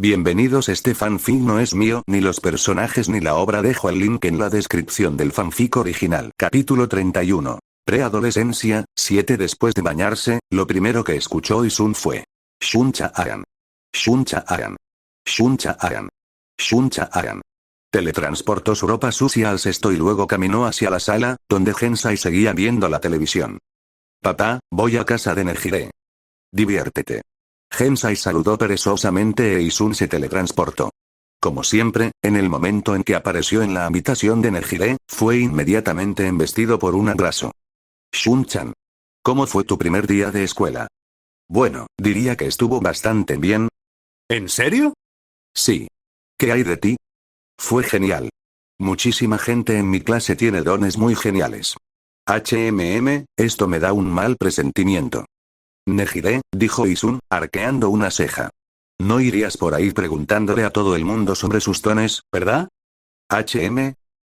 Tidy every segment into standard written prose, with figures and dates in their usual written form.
Bienvenidos. Este fanfic no es mío, ni los personajes ni la obra. Dejo el link en la descripción del fanfic original. Capítulo 31. Preadolescencia, 7. Después de bañarse, lo primero que escuchó Isun fue Shuncha-aran. Shuncha-aran. Shuncha-aran. Shuncha-aran. Teletransportó su ropa sucia al cesto y luego caminó hacia la sala, donde Gensai seguía viendo la televisión. Papá, voy a casa de Nejire. Diviértete. Gensai saludó perezosamente e Isun se teletransportó. Como siempre, en el momento en que apareció en la habitación de Nejire, fue inmediatamente embestido por un abrazo. Shun-chan. ¿Cómo fue tu primer día de escuela? Bueno, diría que estuvo bastante bien. ¿En serio? Sí. ¿Qué hay de ti? Fue genial. Muchísima gente en mi clase tiene dones muy geniales. Esto me da un mal presentimiento. Nejire, dijo Isun, arqueando una ceja. No irías por ahí preguntándole a todo el mundo sobre sus dones, ¿verdad?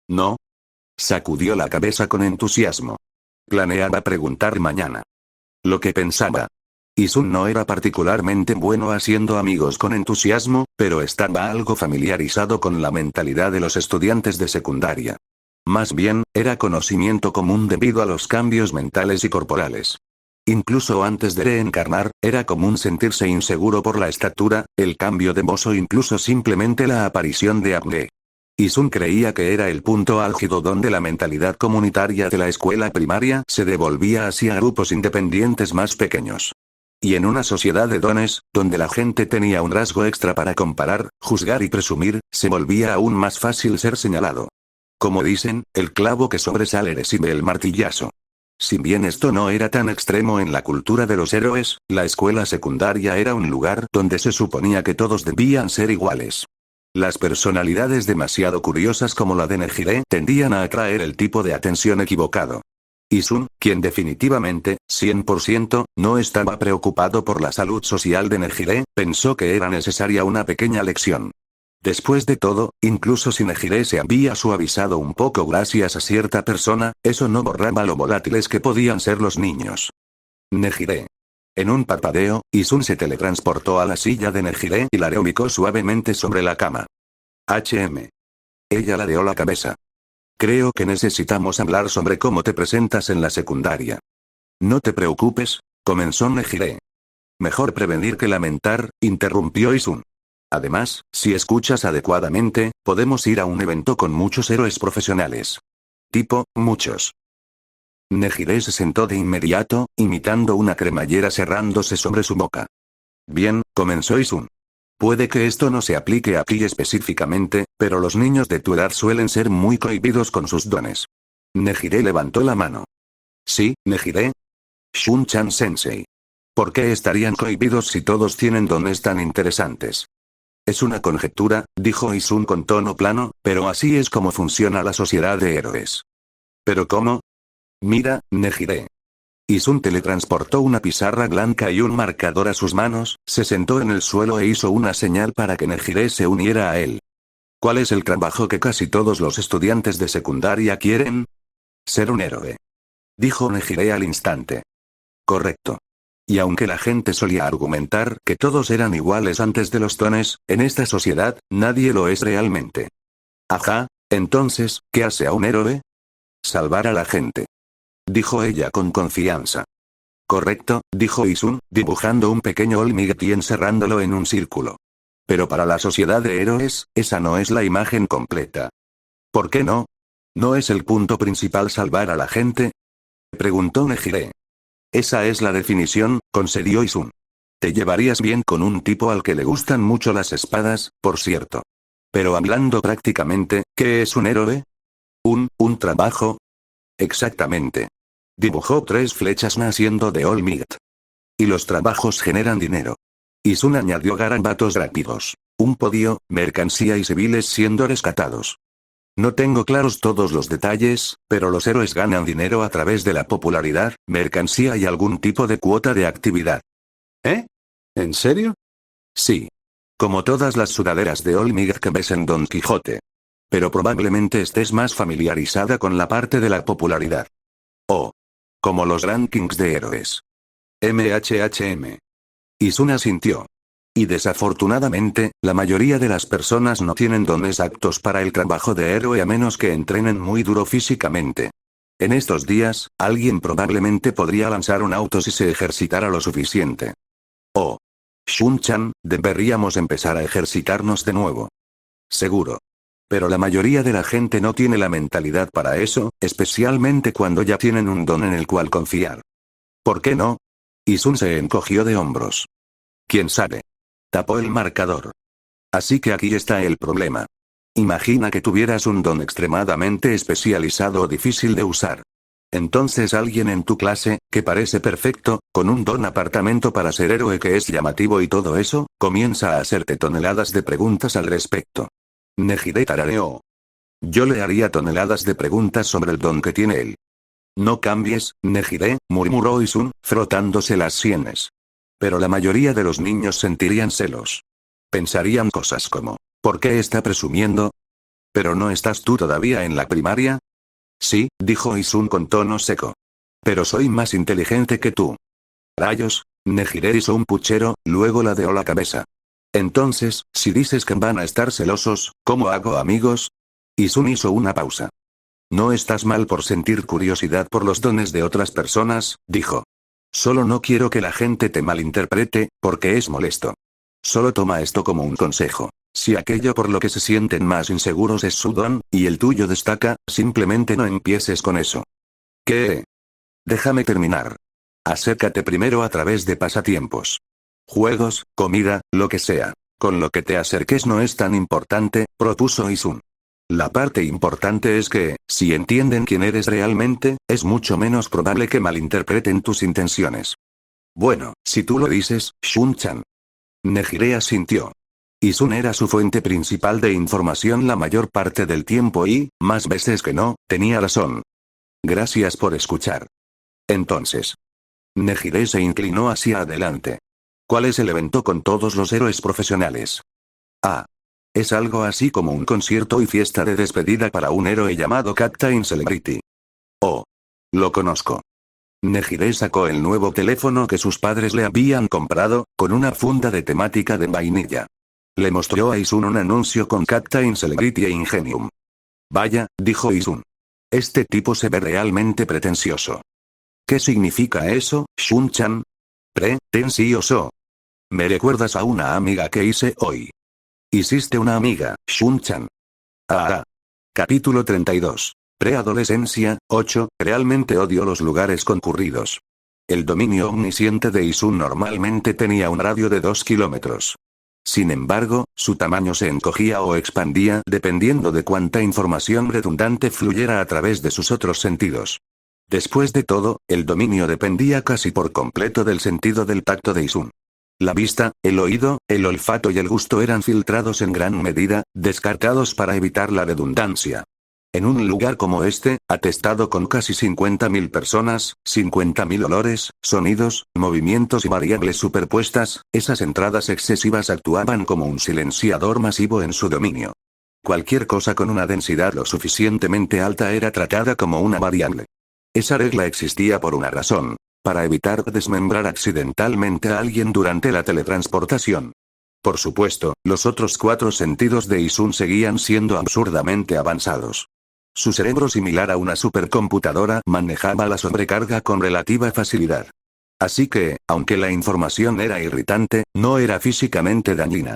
No. Sacudió la cabeza con entusiasmo. Planeaba preguntar mañana. Lo que pensaba. Isun no era particularmente bueno haciendo amigos con entusiasmo, pero estaba algo familiarizado con la mentalidad de los estudiantes de secundaria. Más bien, era conocimiento común debido a los cambios mentales y corporales. Incluso antes de reencarnar, era común sentirse inseguro por la estatura, el cambio de voz o incluso simplemente la aparición de acné. Isun creía que era el punto álgido donde la mentalidad comunitaria de la escuela primaria se devolvía hacia grupos independientes más pequeños. Y en una sociedad de dones, donde la gente tenía un rasgo extra para comparar, juzgar y presumir, se volvía aún más fácil ser señalado. Como dicen, el clavo que sobresale recibe el martillazo. Si bien esto no era tan extremo en la cultura de los héroes, la escuela secundaria era un lugar donde se suponía que todos debían ser iguales. Las personalidades demasiado curiosas como la de Nejire tendían a atraer el tipo de atención equivocado. Isun, quien definitivamente, 100%, no estaba preocupado por la salud social de Nejire, pensó que era necesaria una pequeña lección. Después de todo, incluso si Nejire se había suavizado un poco gracias a cierta persona, eso no borraba lo volátiles que podían ser los niños. Nejire. En un parpadeo, Isun se teletransportó a la silla de Nejire y la reubicó suavemente sobre la cama. Ella ladeó la cabeza. Creo que necesitamos hablar sobre cómo te presentas en la secundaria. No te preocupes, comenzó Nejire. Mejor prevenir que lamentar, interrumpió Isun. Además, si escuchas adecuadamente, podemos ir a un evento con muchos héroes profesionales. Tipo, muchos. Nejire se sentó de inmediato, imitando una cremallera cerrándose sobre su boca. Bien, comenzó Isun. Puede que esto no se aplique a ti específicamente, pero los niños de tu edad suelen ser muy cohibidos con sus dones. Nejire levantó la mano. Sí, Nejire. Shun-chan sensei. ¿Por qué estarían cohibidos si todos tienen dones tan interesantes? Es una conjetura, dijo Isun con tono plano, pero así es como funciona la sociedad de héroes. ¿Pero cómo? Mira, Nejire. Isun teletransportó una pizarra blanca y un marcador a sus manos, se sentó en el suelo e hizo una señal para que Nejire se uniera a él. ¿Cuál es el trabajo que casi todos los estudiantes de secundaria quieren? Ser un héroe. Dijo Nejire al instante. Correcto. Y aunque la gente solía argumentar que todos eran iguales antes de los dones, en esta sociedad, nadie lo es realmente. Ajá, entonces, ¿qué hace a un héroe? Salvar a la gente. Dijo ella con confianza. Correcto, dijo Isun, dibujando un pequeño All Might y encerrándolo en un círculo. Pero para la sociedad de héroes, esa no es la imagen completa. ¿Por qué no? ¿No es el punto principal salvar a la gente? Preguntó Nejire. Esa es la definición, concedió Isun. Te llevarías bien con un tipo al que le gustan mucho las espadas, por cierto. Pero hablando prácticamente, ¿qué es un héroe? ¿Un trabajo? Exactamente. Dibujó 3 flechas naciendo de All Might. Y los trabajos generan dinero. Isun añadió garabatos rápidos. Un podio, mercancía y civiles siendo rescatados. No tengo claros todos los detalles, pero los héroes ganan dinero a través de la popularidad, mercancía y algún tipo de cuota de actividad. ¿Eh? ¿En serio? Sí. Como todas las sudaderas de All Might que ves en Don Quijote. Pero probablemente estés más familiarizada con la parte de la popularidad. Oh. Como los rankings de héroes. MHHM. Isun asintió. Y desafortunadamente, la mayoría de las personas no tienen dones aptos para el trabajo de héroe a menos que entrenen muy duro físicamente. En estos días, alguien probablemente podría lanzar un auto si se ejercitara lo suficiente. Oh. Shun-chan, deberíamos empezar a ejercitarnos de nuevo. Seguro. Pero la mayoría de la gente no tiene la mentalidad para eso, especialmente cuando ya tienen un don en el cual confiar. ¿Por qué no? Isun se encogió de hombros. ¿Quién sabe? Tapó el marcador. Así que aquí está el problema. Imagina que tuvieras un don extremadamente especializado o difícil de usar. Entonces alguien en tu clase, que parece perfecto, con un don apartamento para ser héroe que es llamativo y todo eso, comienza a hacerte toneladas de preguntas al respecto. Nejire tarareó. Yo le haría toneladas de preguntas sobre el don que tiene él. No cambies, Nejire, murmuró Isun, frotándose las sienes. Pero la mayoría de los niños sentirían celos. Pensarían cosas como, ¿por qué está presumiendo? ¿Pero no estás tú todavía en la primaria? Sí, dijo Isun con tono seco. Pero soy más inteligente que tú. Rayos, Nejire hizo un puchero, luego ladeó la cabeza. Entonces, si dices que van a estar celosos, ¿cómo hago amigos? Isun hizo una pausa. No estás mal por sentir curiosidad por los dones de otras personas, dijo. Solo no quiero que la gente te malinterprete, porque es molesto. Solo toma esto como un consejo. Si aquello por lo que se sienten más inseguros es su don, y el tuyo destaca, simplemente no empieces con eso. ¿Qué? Déjame terminar. Acércate primero a través de pasatiempos. Juegos, comida, lo que sea. Con lo que te acerques no es tan importante, propuso Isun. La parte importante es que, si entienden quién eres realmente, es mucho menos probable que malinterpreten tus intenciones. Bueno, si tú lo dices, Shun-chan. Nejire asintió. Isun era su fuente principal de información la mayor parte del tiempo y, más veces que no, tenía razón. Gracias por escuchar. Entonces. Nejire se inclinó hacia adelante. ¿Cuál es el evento con todos los héroes profesionales? Ah. Es algo así como un concierto y fiesta de despedida para un héroe llamado Captain Celebrity. Oh. Lo conozco. Nejire sacó el nuevo teléfono que sus padres le habían comprado, con una funda de temática de vainilla. Le mostró a Isun un anuncio con Captain Celebrity e Ingenium. Vaya, dijo Isun. Este tipo se ve realmente pretencioso. ¿Qué significa eso, Shun-chan? Pretencioso. Me recuerdas a una amiga que hice hoy. Hiciste una amiga, Shun-chan. Ah. Capítulo 32. Preadolescencia, 8. Realmente odio los lugares concurridos. El dominio omnisciente de Isun normalmente tenía un radio de 2 kilómetros. Sin embargo, su tamaño se encogía o expandía dependiendo de cuánta información redundante fluyera a través de sus otros sentidos. Después de todo, el dominio dependía casi por completo del sentido del tacto de Isun. La vista, el oído, el olfato y el gusto eran filtrados en gran medida, descartados para evitar la redundancia. En un lugar como este, atestado con casi 50.000 personas, 50.000 olores, sonidos, movimientos y variables superpuestas, esas entradas excesivas actuaban como un silenciador masivo en su dominio. Cualquier cosa con una densidad lo suficientemente alta era tratada como una variable. Esa regla existía por una razón. Para evitar desmembrar accidentalmente a alguien durante la teletransportación. Por supuesto, los otros 4 sentidos de Isun seguían siendo absurdamente avanzados. Su cerebro, similar a una supercomputadora, manejaba la sobrecarga con relativa facilidad. Así que, aunque la información era irritante, no era físicamente dañina.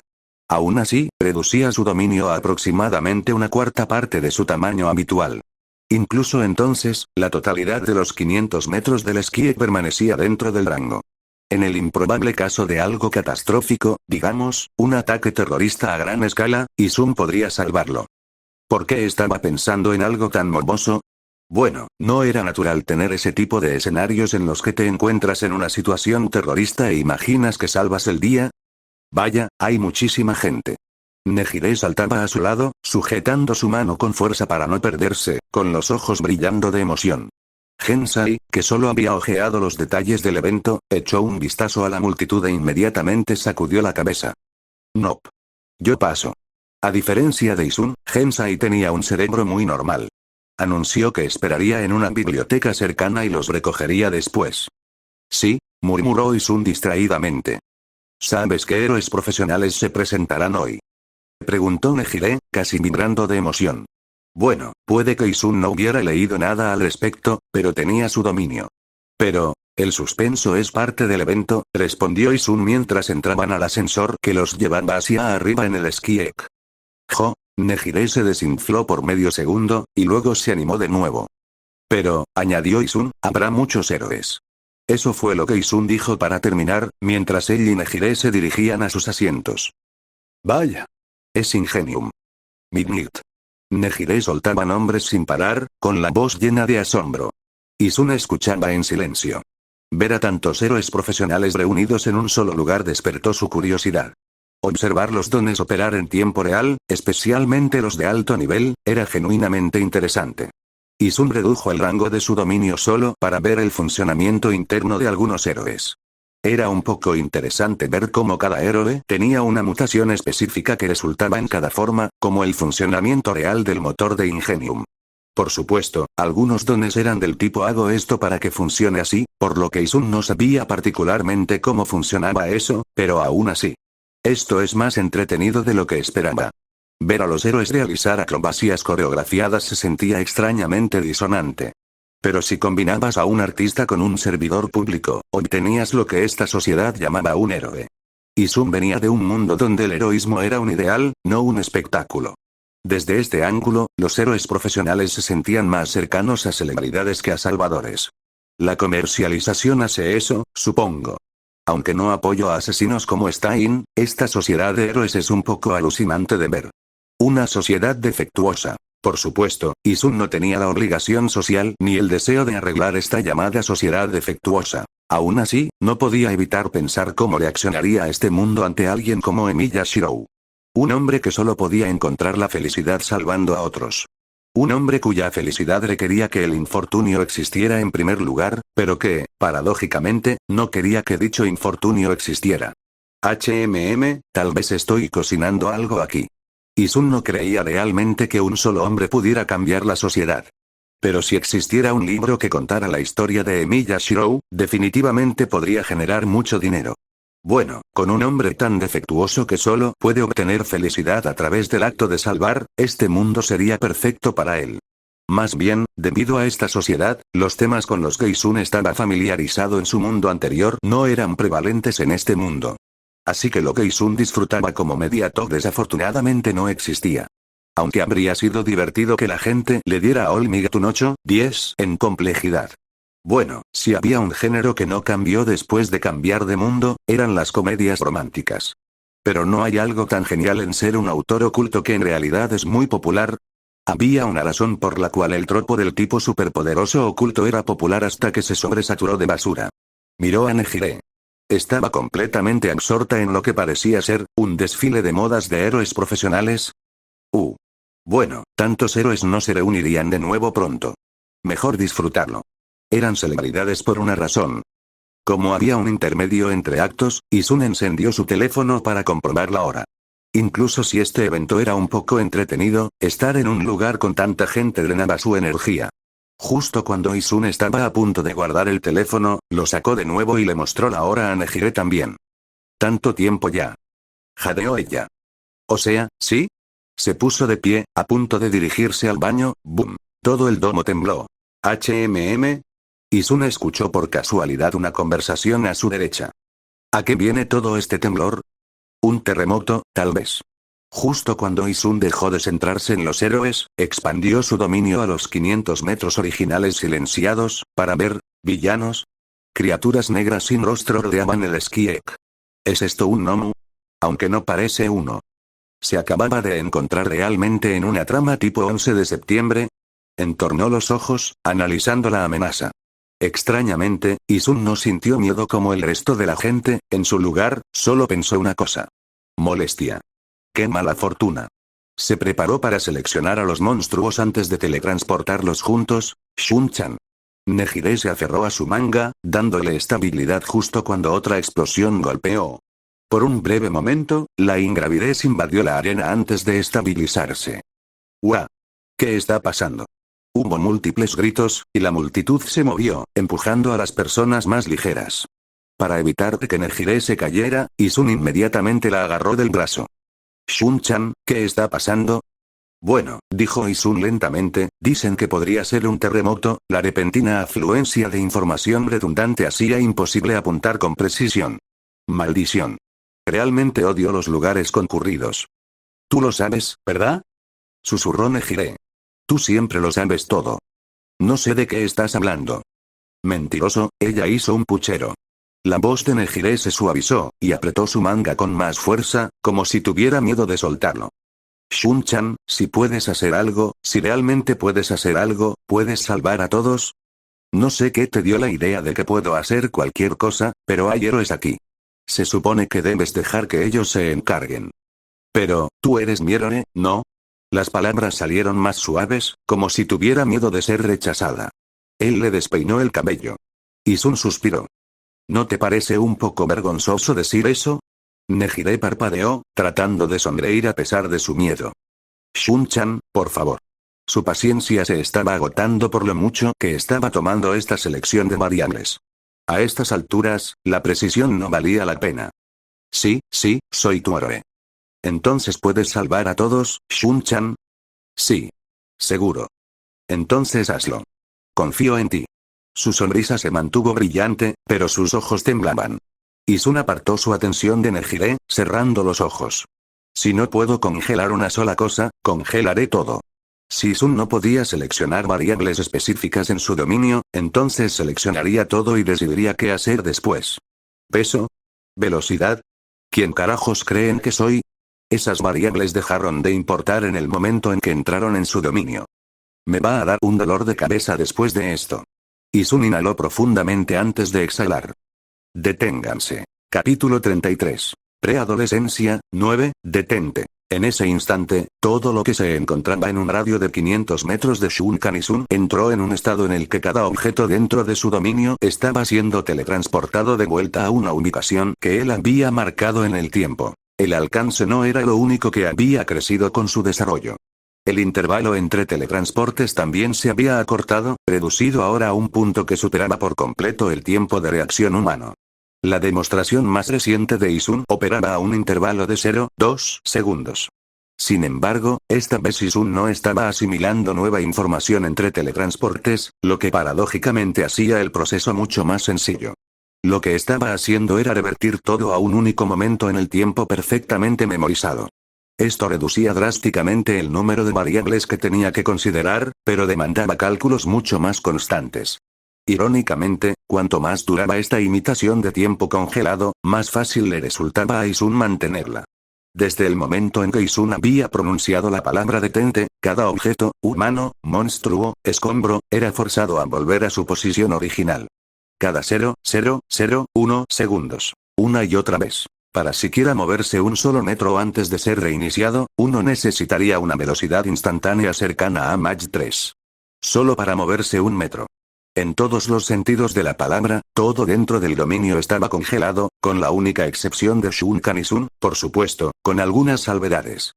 Aún así, reducía su dominio a aproximadamente una cuarta parte de su tamaño habitual. Incluso entonces, la totalidad de los 500 metros del esquí permanecía dentro del rango. En el improbable caso de algo catastrófico, digamos, un ataque terrorista a gran escala, Isun podría salvarlo. ¿Por qué estaba pensando en algo tan morboso? Bueno, ¿no era natural tener ese tipo de escenarios en los que te encuentras en una situación terrorista e imaginas que salvas el día? Vaya, hay muchísima gente. Nejire saltaba a su lado, sujetando su mano con fuerza para no perderse, con los ojos brillando de emoción. Gensai, que solo había ojeado los detalles del evento, echó un vistazo a la multitud e inmediatamente sacudió la cabeza. Nope. Yo paso. A diferencia de Isun, Gensai tenía un cerebro muy normal. Anunció que esperaría en una biblioteca cercana y los recogería después. Sí, murmuró Isun distraídamente. ¿Sabes qué héroes profesionales se presentarán hoy? Preguntó Nejire, casi vibrando de emoción. Bueno, puede que Isun no hubiera leído nada al respecto, pero tenía su dominio. Pero, el suspenso es parte del evento, respondió Isun mientras entraban al ascensor que los llevaba hacia arriba en el Skiek. Jo, Nejire se desinfló por medio segundo, y luego se animó de nuevo. Pero, añadió Isun, habrá muchos héroes. Eso fue lo que Isun dijo para terminar, mientras él y Nejire se dirigían a sus asientos. Vaya. Es Ingenium. Midnight. Nejire soltaba nombres sin parar, con la voz llena de asombro. Isun escuchaba en silencio. Ver a tantos héroes profesionales reunidos en un solo lugar despertó su curiosidad. Observar los dones operar en tiempo real, especialmente los de alto nivel, era genuinamente interesante. Isun redujo el rango de su dominio solo para ver el funcionamiento interno de algunos héroes. Era un poco interesante ver cómo cada héroe tenía una mutación específica que resultaba en cada forma, como el funcionamiento real del motor de Ingenium. Por supuesto, algunos dones eran del tipo hago esto para que funcione así, por lo que Isun no sabía particularmente cómo funcionaba eso, pero aún así. Esto es más entretenido de lo que esperaba. Ver a los héroes realizar acrobacias coreografiadas se sentía extrañamente disonante. Pero si combinabas a un artista con un servidor público, obtenías lo que esta sociedad llamaba un héroe. Isun venía de un mundo donde el heroísmo era un ideal, no un espectáculo. Desde este ángulo, los héroes profesionales se sentían más cercanos a celebridades que a salvadores. La comercialización hace eso, supongo. Aunque no apoyo a asesinos como Stein, esta sociedad de héroes es un poco alucinante de ver. Una sociedad defectuosa. Por supuesto, Isun no tenía la obligación social ni el deseo de arreglar esta llamada sociedad defectuosa. Aún así, no podía evitar pensar cómo reaccionaría este mundo ante alguien como Emiya Shirou. Un hombre que solo podía encontrar la felicidad salvando a otros. Un hombre cuya felicidad requería que el infortunio existiera en primer lugar, pero que, paradójicamente, no quería que dicho infortunio existiera. Tal vez estoy cocinando algo aquí. Isun no creía realmente que un solo hombre pudiera cambiar la sociedad. Pero si existiera un libro que contara la historia de Emiya Shirou, definitivamente podría generar mucho dinero. Bueno, con un hombre tan defectuoso que solo puede obtener felicidad a través del acto de salvar, este mundo sería perfecto para él. Más bien, debido a esta sociedad, los temas con los que Isun estaba familiarizado en su mundo anterior no eran prevalentes en este mundo. Así que lo que Isun disfrutaba como Mediatok desafortunadamente no existía. Aunque habría sido divertido que la gente le diera a Olmig un 8/10 en complejidad. Bueno, si había un género que no cambió después de cambiar de mundo, eran las comedias románticas. Pero no hay algo tan genial en ser un autor oculto que en realidad es muy popular. Había una razón por la cual el tropo del tipo superpoderoso oculto era popular hasta que se sobresaturó de basura. Miró a Nejire. Estaba completamente absorta en lo que parecía ser un desfile de modas de héroes profesionales. Bueno, tantos héroes no se reunirían de nuevo pronto. Mejor disfrutarlo. Eran celebridades por una razón. Como había un intermedio entre actos, Isun encendió su teléfono para comprobar la hora. Incluso si este evento era un poco entretenido, estar en un lugar con tanta gente drenaba su energía. Justo cuando Isun estaba a punto de guardar el teléfono, lo sacó de nuevo y le mostró la hora a Nejire también. Tanto tiempo ya. Jadeó ella. O sea, ¿sí? Se puso de pie, a punto de dirigirse al baño, ¡boom! Todo el domo tembló. Isun escuchó por casualidad una conversación a su derecha. ¿A qué viene todo este temblor? Un terremoto, tal vez. Justo cuando Isun dejó de centrarse en los héroes, expandió su dominio a los 500 metros originales silenciados, para ver, villanos. Criaturas negras sin rostro rodeaban el Skiek. ¿Es esto un Nomu? Aunque no parece uno. ¿Se acababa de encontrar realmente en una trama tipo 11 de septiembre? Entornó los ojos, analizando la amenaza. Extrañamente, Isun no sintió miedo como el resto de la gente, en su lugar, solo pensó una cosa. Molestia. ¡Qué mala fortuna! Se preparó para seleccionar a los monstruos antes de teletransportarlos juntos. Shun-chan. Nejire se aferró a su manga, dándole estabilidad justo cuando otra explosión golpeó. Por un breve momento, la ingravidez invadió la arena antes de estabilizarse. ¡Guau! ¿Qué está pasando? Hubo múltiples gritos, y la multitud se movió, empujando a las personas más ligeras. Para evitar que Nejire se cayera, Isun inmediatamente la agarró del brazo. Shun-chan, ¿qué está pasando? Bueno, dijo Isun lentamente, dicen que podría ser un terremoto, la repentina afluencia de información redundante hacía imposible apuntar con precisión. Maldición. Realmente odio los lugares concurridos. Tú lo sabes, ¿verdad? Susurró Nejire. Tú siempre lo sabes todo. No sé de qué estás hablando. Mentiroso, ella hizo un puchero. La voz de Nejire se suavizó, y apretó su manga con más fuerza, como si tuviera miedo de soltarlo. Shun-chan, si puedes hacer algo, si realmente puedes hacer algo, ¿puedes salvar a todos? No sé qué te dio la idea de que puedo hacer cualquier cosa, pero hay héroes aquí. Se supone que debes dejar que ellos se encarguen. Pero, tú eres mi héroe, ¿no? Las palabras salieron más suaves, como si tuviera miedo de ser rechazada. Él le despeinó el cabello. Isun suspiró. ¿No te parece un poco vergonzoso decir eso? Nejire parpadeó, tratando de sonreír a pesar de su miedo. Shun-chan, por favor. Su paciencia se estaba agotando por lo mucho que estaba tomando esta selección de variables. A estas alturas, la precisión no valía la pena. Sí, soy tu héroe. ¿Entonces puedes salvar a todos, Shun-chan? Sí. Seguro. Entonces hazlo. Confío en ti. Su sonrisa se mantuvo brillante, pero sus ojos temblaban. Isun apartó su atención de Nejire, cerrando los ojos. Si no puedo congelar una sola cosa, congelaré todo. Si Isun no podía seleccionar variables específicas en su dominio, entonces seleccionaría todo y decidiría qué hacer después. ¿Peso? ¿Velocidad? ¿Quién carajos creen que soy? Esas variables dejaron de importar en el momento en que entraron en su dominio. Me va a dar un dolor de cabeza después de esto. Isun inhaló profundamente antes de exhalar. Deténganse. Capítulo 33. Preadolescencia, 9, detente. En ese instante, todo lo que se encontraba en un radio de 500 metros de Shunkan Isun entró en un estado en el que cada objeto dentro de su dominio estaba siendo teletransportado de vuelta a una ubicación que él había marcado en el tiempo. El alcance no era lo único que había crecido con su desarrollo. El intervalo entre teletransportes también se había acortado, reducido ahora a un punto que superaba por completo el tiempo de reacción humano. La demostración más reciente de Isun operaba a un intervalo de 0,2 segundos. Sin embargo, esta vez Isun no estaba asimilando nueva información entre teletransportes, lo que paradójicamente hacía el proceso mucho más sencillo. Lo que estaba haciendo era revertir todo a un único momento en el tiempo perfectamente memorizado. Esto reducía drásticamente el número de variables que tenía que considerar, pero demandaba cálculos mucho más constantes. Irónicamente, cuanto más duraba esta imitación de tiempo congelado, más fácil le resultaba a Isun mantenerla. Desde el momento en que Isun había pronunciado la palabra detente, cada objeto, humano, monstruo, escombro, era forzado a volver a su posición original. Cada 0,001 segundos. Una y otra vez. Para siquiera moverse un solo metro antes de ser reiniciado, uno necesitaría una velocidad instantánea cercana a Mach 3. Solo para moverse un metro. En todos los sentidos de la palabra, todo dentro del dominio estaba congelado, con la única excepción de Shunkan Isun, por supuesto, con algunas salvedades.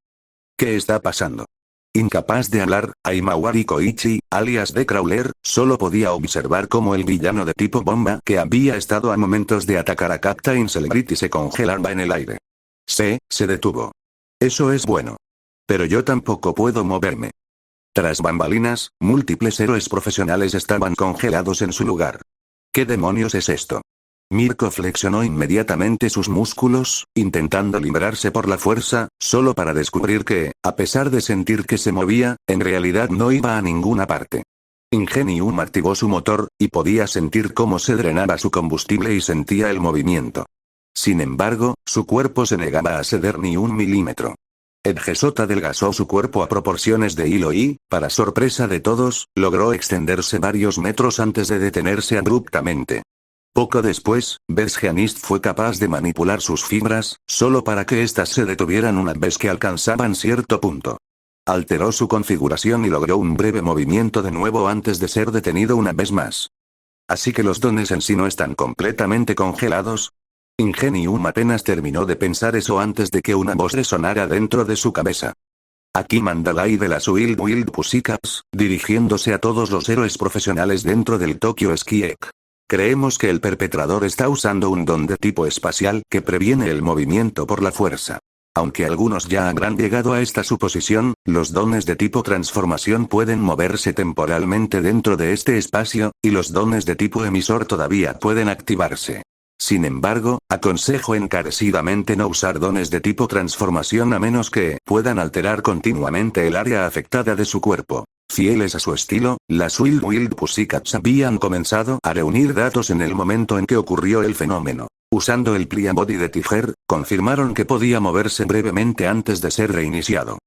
¿Qué está pasando? Incapaz de hablar, Aimawari Koichi, alias de Crawler, solo podía observar cómo el villano de tipo bomba que había estado a momentos de atacar a Captain Celebrity se congelaba en el aire. Se detuvo. Eso es bueno. Pero yo tampoco puedo moverme. Tras bambalinas, múltiples héroes profesionales estaban congelados en su lugar. ¿Qué demonios es esto? Mirko flexionó inmediatamente sus músculos, intentando liberarse por la fuerza, solo para descubrir que, a pesar de sentir que se movía, en realidad no iba a ninguna parte. Ingenium activó su motor, y podía sentir cómo se drenaba su combustible y sentía el movimiento. Sin embargo, su cuerpo se negaba a ceder ni un milímetro. Edgesot adelgazó su cuerpo a proporciones de hilo y, para sorpresa de todos, logró extenderse varios metros antes de detenerse abruptamente. Poco después, Besgeanist fue capaz de manipular sus fibras, solo para que éstas se detuvieran una vez que alcanzaban cierto punto. Alteró su configuración y logró un breve movimiento de nuevo antes de ser detenido una vez más. Así que los dones en sí no están completamente congelados. Ingenium apenas terminó de pensar eso antes de que una voz resonara dentro de su cabeza. Aquí Mandalay de las Wild Pussycats, dirigiéndose a todos los héroes profesionales dentro del Tokyo Ski Egg. Creemos que el perpetrador está usando un don de tipo espacial que previene el movimiento por la fuerza. Aunque algunos ya habrán llegado a esta suposición, los dones de tipo transformación pueden moverse temporalmente dentro de este espacio, y los dones de tipo emisor todavía pueden activarse. Sin embargo, aconsejo encarecidamente no usar dones de tipo transformación a menos que puedan alterar continuamente el área afectada de su cuerpo. Fieles a su estilo, las Wild Pussycats habían comenzado a reunir datos en el momento en que ocurrió el fenómeno. Usando el Plia Body de Tiger, confirmaron que podía moverse brevemente antes de ser reiniciado.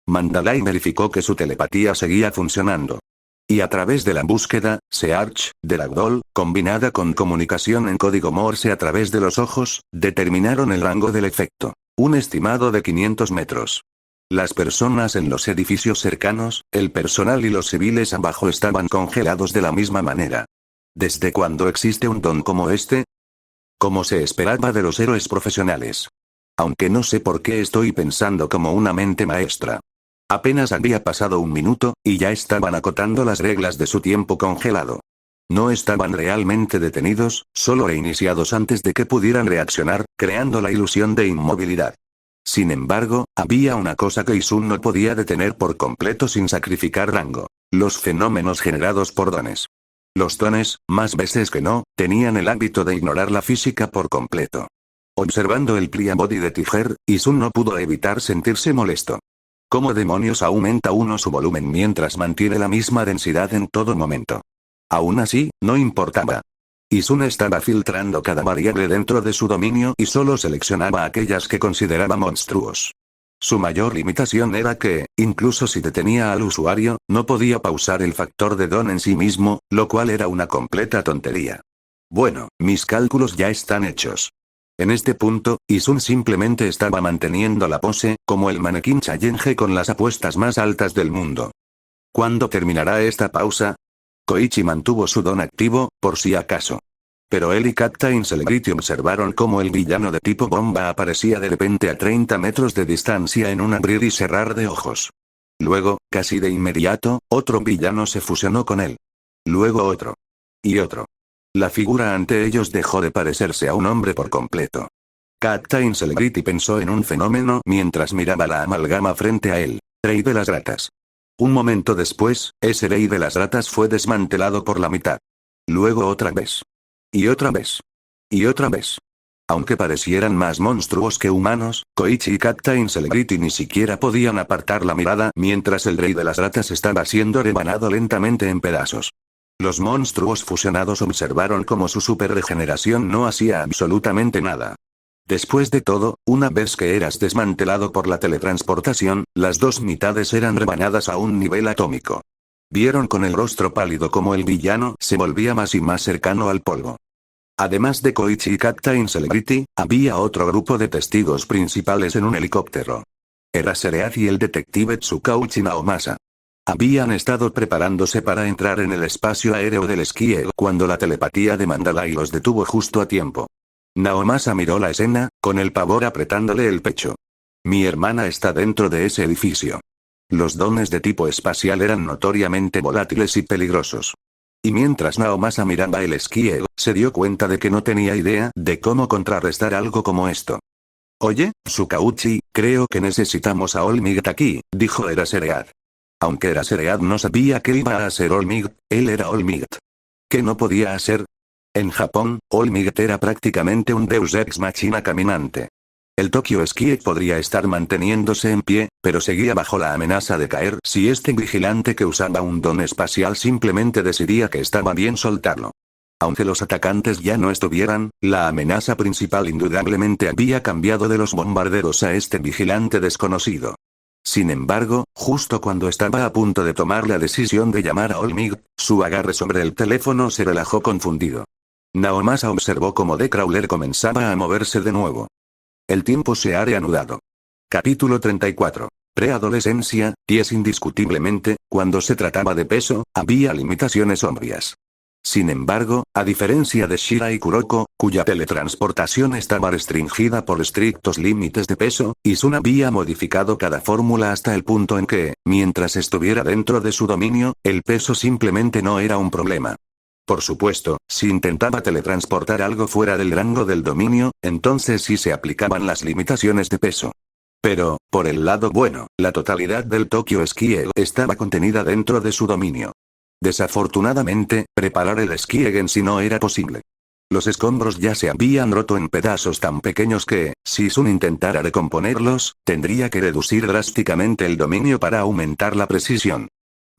Mandalay verificó que su telepatía seguía funcionando. Y a través de la búsqueda, Search, de Ragdoll, combinada con comunicación en código Morse a través de los ojos, determinaron el rango del efecto. Un estimado de 500 metros. Las personas en los edificios cercanos, el personal y los civiles abajo estaban congelados de la misma manera. ¿Desde cuándo existe un don como este? Como se esperaba de los héroes profesionales. Aunque no sé por qué estoy pensando como una mente maestra. Apenas había pasado un minuto, y ya estaban acotando las reglas de su tiempo congelado. No estaban realmente detenidos, solo reiniciados antes de que pudieran reaccionar, creando la ilusión de inmovilidad. Sin embargo, había una cosa que Isun no podía detener por completo sin sacrificar rango. Los fenómenos generados por dones. Los dones, más veces que no, tenían el hábito de ignorar la física por completo. Observando el Plia Body de Tiger, Isun no pudo evitar sentirse molesto. ¿Cómo demonios aumenta uno su volumen mientras mantiene la misma densidad en todo momento? Aún así, no importaba. Isun estaba filtrando cada variable dentro de su dominio y solo seleccionaba aquellas que consideraba monstruos. Su mayor limitación era que, incluso si detenía al usuario, no podía pausar el factor de don en sí mismo, lo cual era una completa tontería. Bueno, mis cálculos ya están hechos. En este punto, Isun simplemente estaba manteniendo la pose, como el manequín Challenge con las apuestas más altas del mundo. ¿Cuándo terminará esta pausa? Koichi mantuvo su don activo, por si acaso. Pero él y Captain Celebrity observaron cómo el villano de tipo bomba aparecía de repente a 30 metros de distancia en un abrir y cerrar de ojos. Luego, casi de inmediato, otro villano se fusionó con él. Luego otro. Y otro. La figura ante ellos dejó de parecerse a un hombre por completo. Captain Celebrity pensó en un fenómeno mientras miraba la amalgama frente a él. Rey de las ratas. Un momento después, ese rey de las ratas fue desmantelado por la mitad. Luego otra vez. Y otra vez. Y otra vez. Aunque parecieran más monstruos que humanos, Koichi y Captain Celebrity ni siquiera podían apartar la mirada mientras el rey de las ratas estaba siendo rebanado lentamente en pedazos. Los monstruos fusionados observaron cómo su superregeneración no hacía absolutamente nada. Después de todo, una vez que eras desmantelado por la teletransportación, las dos mitades eran rebanadas a un nivel atómico. Vieron con el rostro pálido como el villano se volvía más y más cercano al polvo. Además de Koichi y Captain Celebrity, había otro grupo de testigos principales en un helicóptero. Era Seread y el detective Tsukauchi Naomasa. Habían estado preparándose para entrar en el espacio aéreo del esquí cuando la telepatía de Mandalay los detuvo justo a tiempo. Naomasa miró la escena, con el pavor apretándole el pecho. Mi hermana está dentro de ese edificio. Los dones de tipo espacial eran notoriamente volátiles y peligrosos. Y mientras Naomasa miraba el esquí, se dio cuenta de que no tenía idea de cómo contrarrestar algo como esto. Oye, Tsukauchi, creo que necesitamos a Olmigt aquí, dijo Eraseread. Aunque Eraseread no sabía que iba a ser Olmigt, él era Olmigt. ¿Qué no podía hacer? En Japón, Olmigt era prácticamente un deus ex machina caminante. El Tokyo Ski podría estar manteniéndose en pie, pero seguía bajo la amenaza de caer si este vigilante que usaba un don espacial simplemente decidía que estaba bien soltarlo. Aunque los atacantes ya no estuvieran, la amenaza principal indudablemente había cambiado de los bombarderos a este vigilante desconocido. Sin embargo, justo cuando estaba a punto de tomar la decisión de llamar a Olmigt, su agarre sobre el teléfono se relajó confundido. Naomasa observó cómo The Crawler comenzaba a moverse de nuevo. El tiempo se ha reanudado. Capítulo 34. Preadolescencia, 10 indiscutiblemente, cuando se trataba de peso, había limitaciones obvias. Sin embargo, a diferencia de Shira y Kuroko, cuya teletransportación estaba restringida por estrictos límites de peso, Isun había modificado cada fórmula hasta el punto en que, mientras estuviera dentro de su dominio, el peso simplemente no era un problema. Por supuesto, si intentaba teletransportar algo fuera del rango del dominio, entonces sí se aplicaban las limitaciones de peso. Pero, por el lado bueno, la totalidad del Tokyo Skieg estaba contenida dentro de su dominio. Desafortunadamente, preparar el Skieg en sí no era posible. Los escombros ya se habían roto en pedazos tan pequeños que, si Sun intentara recomponerlos, tendría que reducir drásticamente el dominio para aumentar la precisión.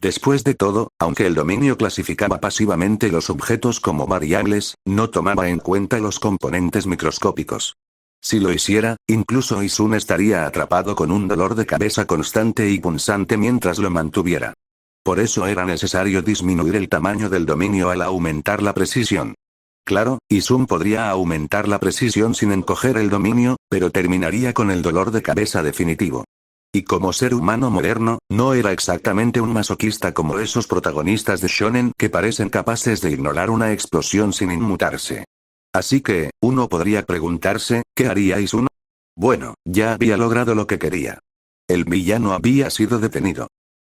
Después de todo, aunque el dominio clasificaba pasivamente los objetos como variables, no tomaba en cuenta los componentes microscópicos. Si lo hiciera, incluso Izun estaría atrapado con un dolor de cabeza constante y punzante mientras lo mantuviera. Por eso era necesario disminuir el tamaño del dominio al aumentar la precisión. Claro, Izun podría aumentar la precisión sin encoger el dominio, pero terminaría con el dolor de cabeza definitivo. Y como ser humano moderno, no era exactamente un masoquista como esos protagonistas de shonen que parecen capaces de ignorar una explosión sin inmutarse. Así que, uno podría preguntarse, ¿qué haría Izun? Bueno, ya había logrado lo que quería. El villano había sido detenido.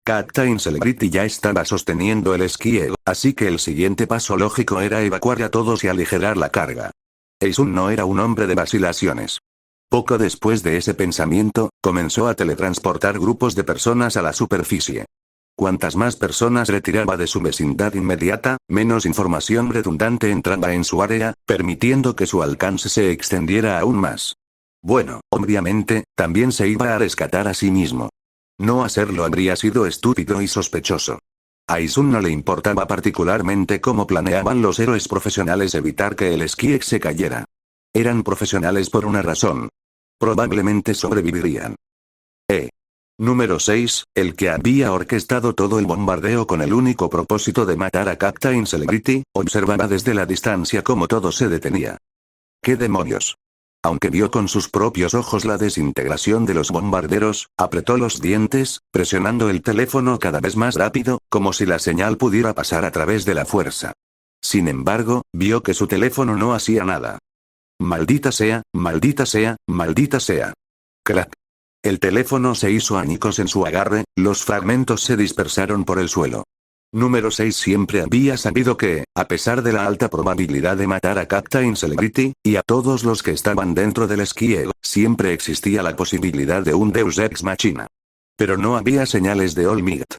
Captain Celebrity ya estaba sosteniendo el Skieg, así que el siguiente paso lógico era evacuar a todos y aligerar la carga. Izun no era un hombre de vacilaciones. Poco después de ese pensamiento, comenzó a teletransportar grupos de personas a la superficie. Cuantas más personas retiraba de su vecindad inmediata, menos información redundante entraba en su área, permitiendo que su alcance se extendiera aún más. Bueno, obviamente, también se iba a rescatar a sí mismo. No hacerlo habría sido estúpido y sospechoso. A Izun no le importaba particularmente cómo planeaban los héroes profesionales evitar que el Skieg se cayera. Eran profesionales por una razón. Probablemente sobrevivirían. Número 6, el que había orquestado todo el bombardeo con el único propósito de matar a Captain Celebrity, observaba desde la distancia cómo todo se detenía. ¿Qué demonios? Aunque vio con sus propios ojos la desintegración de los bombarderos, apretó los dientes, presionando el teléfono cada vez más rápido, como si la señal pudiera pasar a través de la fuerza. Sin embargo, vio que su teléfono no hacía nada. Maldita sea, maldita sea, maldita sea. Crack. El teléfono se hizo añicos en su agarre, los fragmentos se dispersaron por el suelo. Número 6 siempre había sabido que, a pesar de la alta probabilidad de matar a Captain Celebrity, y a todos los que estaban dentro del Skieg, siempre existía la posibilidad de un Deus Ex Machina. Pero no había señales de All Might.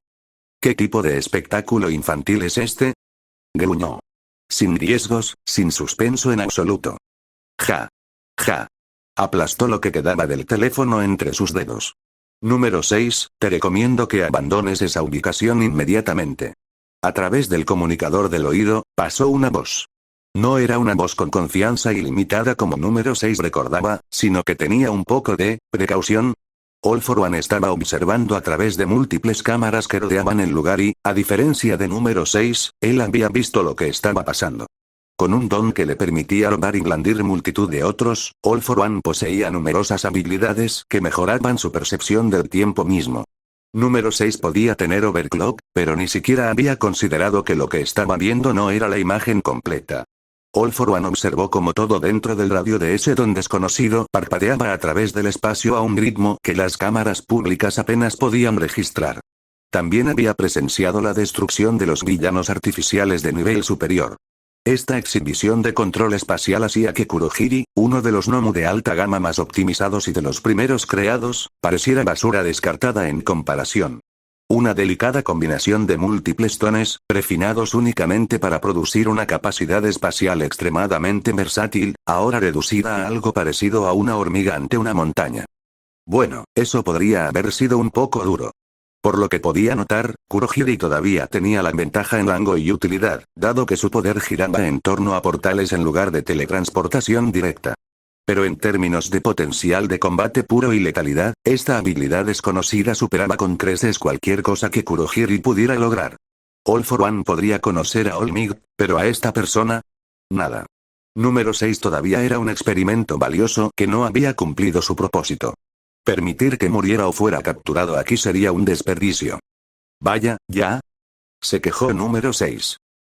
¿Qué tipo de espectáculo infantil es este? Gruñó. Sin riesgos, sin suspenso en absoluto. Ja. Ja. Aplastó lo que quedaba del teléfono entre sus dedos. Número 6, te recomiendo que abandones esa ubicación inmediatamente. A través del comunicador del oído, pasó una voz. No era una voz con confianza ilimitada como número 6 recordaba, sino que tenía un poco de precaución. All for One estaba observando a través de múltiples cámaras que rodeaban el lugar y, a diferencia de número 6, él había visto lo que estaba pasando. Con un don que le permitía robar y blandir multitud de otros, All for One poseía numerosas habilidades que mejoraban su percepción del tiempo mismo. Número 6 podía tener overclock, pero ni siquiera había considerado que lo que estaba viendo no era la imagen completa. All for One observó como todo dentro del radio de ese don desconocido parpadeaba a través del espacio a un ritmo que las cámaras públicas apenas podían registrar. También había presenciado la destrucción de los villanos artificiales de nivel superior. Esta exhibición de control espacial hacía que Kurohiri, uno de los Nomu de alta gama más optimizados y de los primeros creados, pareciera basura descartada en comparación. Una delicada combinación de múltiples tones, refinados únicamente para producir una capacidad espacial extremadamente versátil, ahora reducida a algo parecido a una hormiga ante una montaña. Bueno, eso podría haber sido un poco duro. Por lo que podía notar, Kurohiri todavía tenía la ventaja en rango y utilidad, dado que su poder giraba en torno a portales en lugar de teletransportación directa. Pero en términos de potencial de combate puro y letalidad, esta habilidad desconocida superaba con creces cualquier cosa que Kurohiri pudiera lograr. All for One podría conocer a All Might, pero a esta persona, nada. Número 6 todavía era un experimento valioso que no había cumplido su propósito. Permitir que muriera o fuera capturado aquí sería un desperdicio. Vaya, ya. Se quejó número 6.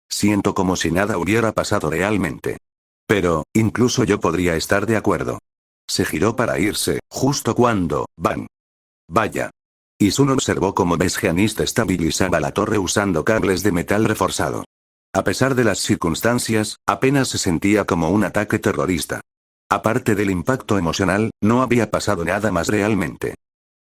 Siento como si nada hubiera pasado realmente. Pero, incluso yo podría estar de acuerdo. Se giró para irse, justo cuando, ¡bang! Vaya. Izun observó cómo Besgeanist estabilizaba la torre usando cables de metal reforzado. A pesar de las circunstancias, apenas se sentía como un ataque terrorista. Aparte del impacto emocional, no había pasado nada más realmente.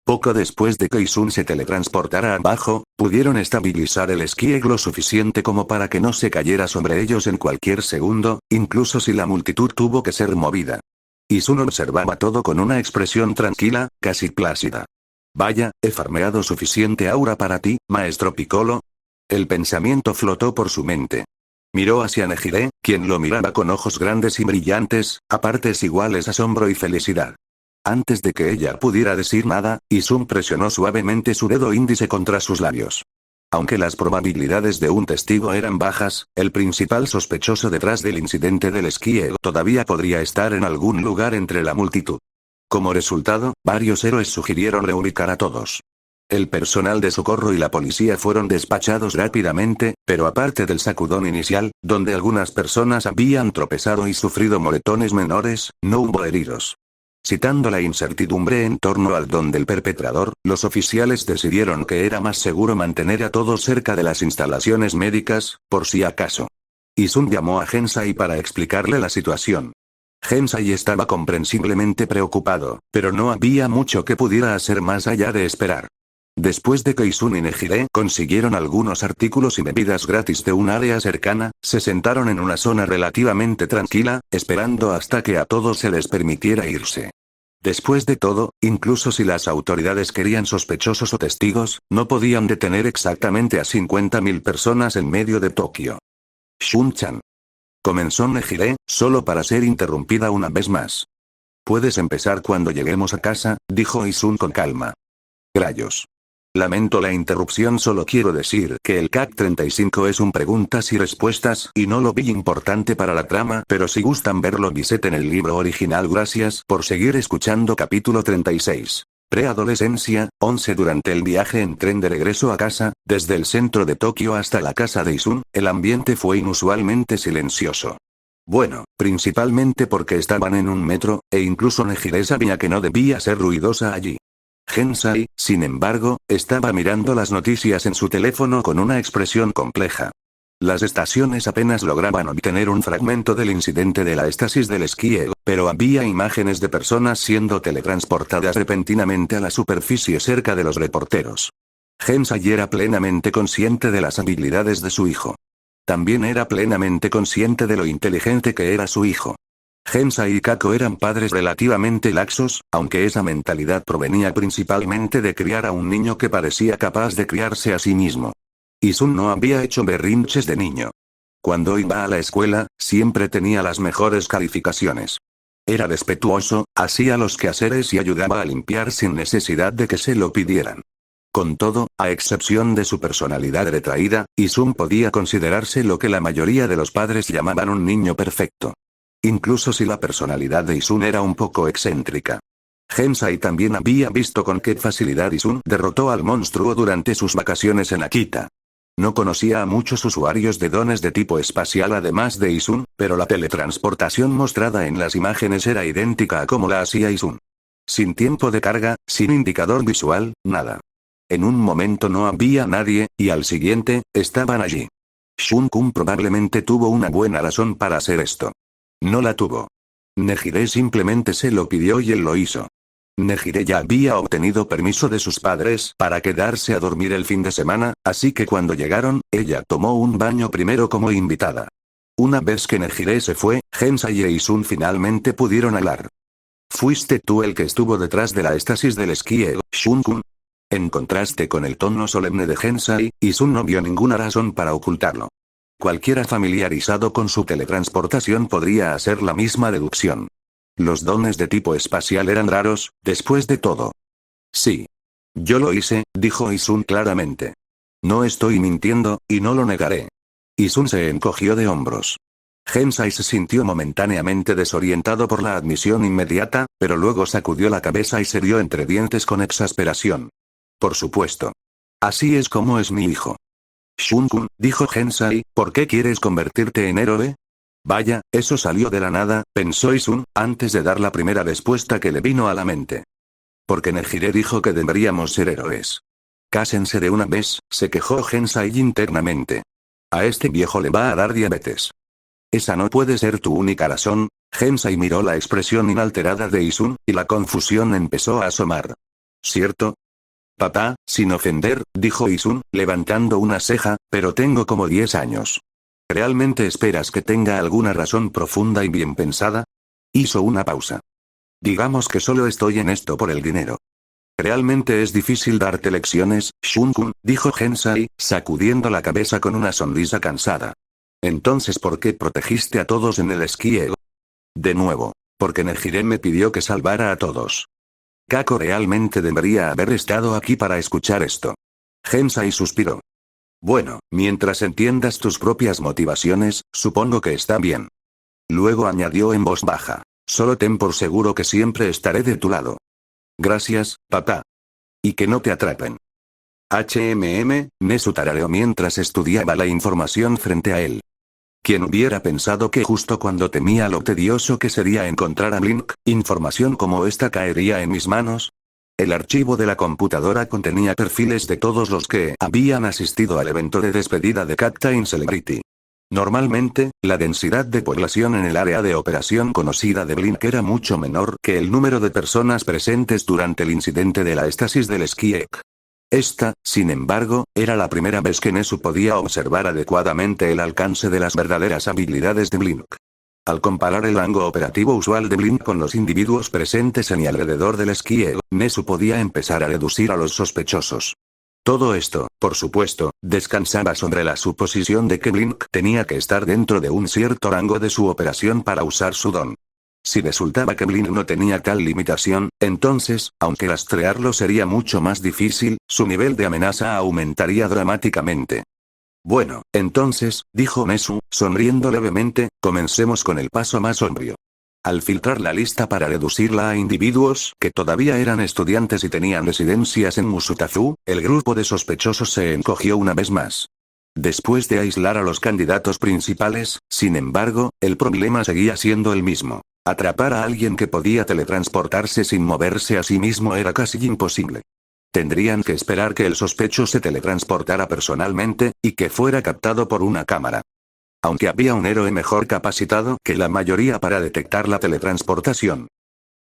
Poco después de que Isun se teletransportara abajo, pudieron estabilizar el esquí lo suficiente como para que no se cayera sobre ellos en cualquier segundo, incluso si la multitud tuvo que ser movida. Isun observaba todo con una expresión tranquila, casi plácida. Vaya, he farmeado suficiente aura para ti, maestro Piccolo. El pensamiento flotó por su mente. Miró hacia Nejire, quien lo miraba con ojos grandes y brillantes, a partes iguales asombro y felicidad. Antes de que ella pudiera decir nada, Isun presionó suavemente su dedo índice contra sus labios. Aunque las probabilidades de un testigo eran bajas, el principal sospechoso detrás del incidente del esquí todavía podría estar en algún lugar entre la multitud. Como resultado, varios héroes sugirieron reubicar a todos. El personal de socorro y la policía fueron despachados rápidamente, pero aparte del sacudón inicial, donde algunas personas habían tropezado y sufrido moretones menores, no hubo heridos. Citando la incertidumbre en torno al don del perpetrador, los oficiales decidieron que era más seguro mantener a todos cerca de las instalaciones médicas, por si acaso. Isun llamó a Gensai para explicarle la situación. Gensai estaba comprensiblemente preocupado, pero no había mucho que pudiera hacer más allá de esperar. Después de que Isun y Nejire consiguieron algunos artículos y bebidas gratis de un área cercana, se sentaron en una zona relativamente tranquila, esperando hasta que a todos se les permitiera irse. Después de todo, incluso si las autoridades querían sospechosos o testigos, no podían detener exactamente a 50.000 personas en medio de Tokio. Shun-chan. Comenzó Nejire, solo para ser interrumpida una vez más. Puedes empezar cuando lleguemos a casa, dijo Isun con calma. Rayos. Lamento la interrupción, solo quiero decir que el CAC 35 es un preguntas y respuestas y no lo vi importante para la trama, pero si gustan verlo visiten el libro original. Gracias por seguir escuchando. Capítulo 36. Preadolescencia, 11. Durante el viaje en tren de regreso a casa, desde el centro de Tokio hasta la casa de Isun, el ambiente fue inusualmente silencioso. Bueno, principalmente porque estaban en un metro, e incluso Nejire sabía que no debía ser ruidosa allí. Gensai, sin embargo, estaba mirando las noticias en su teléfono con una expresión compleja. Las estaciones apenas lograban obtener un fragmento del incidente de la estasis del esquí, pero había imágenes de personas siendo teletransportadas repentinamente a la superficie cerca de los reporteros. Gensai era plenamente consciente de las habilidades de su hijo. También era plenamente consciente de lo inteligente que era su hijo. Gensai y Kako eran padres relativamente laxos, aunque esa mentalidad provenía principalmente de criar a un niño que parecía capaz de criarse a sí mismo. Isun no había hecho berrinches de niño. Cuando iba a la escuela, siempre tenía las mejores calificaciones. Era respetuoso, hacía los quehaceres y ayudaba a limpiar sin necesidad de que se lo pidieran. Con todo, a excepción de su personalidad retraída, Isun podía considerarse lo que la mayoría de los padres llamaban un niño perfecto. Incluso si la personalidad de Isun era un poco excéntrica. Gensai también había visto con qué facilidad Isun derrotó al monstruo durante sus vacaciones en Akita. No conocía a muchos usuarios de dones de tipo espacial además de Isun, pero la teletransportación mostrada en las imágenes era idéntica a como la hacía Isun. Sin tiempo de carga, sin indicador visual, nada. En un momento no había nadie, y al siguiente, estaban allí. Shun-kun probablemente tuvo una buena razón para hacer esto. No la tuvo. Nejire simplemente se lo pidió y él lo hizo. Nejire ya había obtenido permiso de sus padres para quedarse a dormir el fin de semana, así que cuando llegaron, ella tomó un baño primero como invitada. Una vez que Nejire se fue, Gensai e Isun finalmente pudieron hablar. ¿Fuiste tú el que estuvo detrás de la estasis del esquí, Shun-kun? En contraste con el tono solemne de Gensai, Isun no vio ninguna razón para ocultarlo. Cualquiera familiarizado con su teletransportación podría hacer la misma deducción. Los dones de tipo espacial eran raros, después de todo. Sí. Yo lo hice, dijo Isun claramente. No estoy mintiendo, y no lo negaré. Isun se encogió de hombros. Gensai se sintió momentáneamente desorientado por la admisión inmediata, pero luego sacudió la cabeza y se rió entre dientes con exasperación. Por supuesto. Así es como es mi hijo. Shun-kun, dijo Gensai, ¿por qué quieres convertirte en héroe? Vaya, eso salió de la nada, pensó Isun, antes de dar la primera respuesta que le vino a la mente. Porque Nejire dijo que deberíamos ser héroes. Cásense de una vez, se quejó Gensai internamente. A este viejo le va a dar diabetes. Esa no puede ser tu única razón. Gensai miró la expresión inalterada de Isun, y la confusión empezó a asomar. ¿Cierto? Papá, sin ofender, dijo Isun, levantando una ceja, pero tengo como 10 años. ¿Realmente esperas que tenga alguna razón profunda y bien pensada? Hizo una pausa. Digamos que solo estoy en esto por el dinero. Realmente es difícil darte lecciones, Shun-kun, dijo Gensai, sacudiendo la cabeza con una sonrisa cansada. Entonces, ¿por qué protegiste a todos en el esquí? De nuevo, porque Nejire me pidió que salvara a todos. Kako realmente debería haber estado aquí para escuchar esto. Gensai suspiró. Bueno, mientras entiendas tus propias motivaciones, supongo que está bien. Luego añadió en voz baja. Solo ten por seguro que siempre estaré de tu lado. Gracias, papá. Y que no te atrapen. Nesu tarareó mientras estudiaba la información frente a él. ¿Quién hubiera pensado que justo cuando temía lo tedioso que sería encontrar a Blink, información como esta caería en mis manos? El archivo de la computadora contenía perfiles de todos los que habían asistido al evento de despedida de Captain Celebrity. Normalmente, la densidad de población en el área de operación conocida de Blink era mucho menor que el número de personas presentes durante el incidente de la estasis del Skiek. Esta, sin embargo, era la primera vez que Nesu podía observar adecuadamente el alcance de las verdaderas habilidades de Blink. Al comparar el rango operativo usual de Blink con los individuos presentes en y alrededor del Skiek, Nesu podía empezar a reducir a los sospechosos. Todo esto, por supuesto, descansaba sobre la suposición de que Blink tenía que estar dentro de un cierto rango de su operación para usar su don. Si resultaba que Blink no tenía tal limitación, entonces, aunque rastrearlo sería mucho más difícil, su nivel de amenaza aumentaría dramáticamente. Bueno, entonces, dijo Nesu, sonriendo levemente, comencemos con el paso más sombrío. Al filtrar la lista para reducirla a individuos que todavía eran estudiantes y tenían residencias en Musutazu, el grupo de sospechosos se encogió una vez más. Después de aislar a los candidatos principales, sin embargo, el problema seguía siendo el mismo. Atrapar a alguien que podía teletransportarse sin moverse a sí mismo era casi imposible. Tendrían que esperar que el sospechoso se teletransportara personalmente, y que fuera captado por una cámara. Aunque había un héroe mejor capacitado que la mayoría para detectar la teletransportación.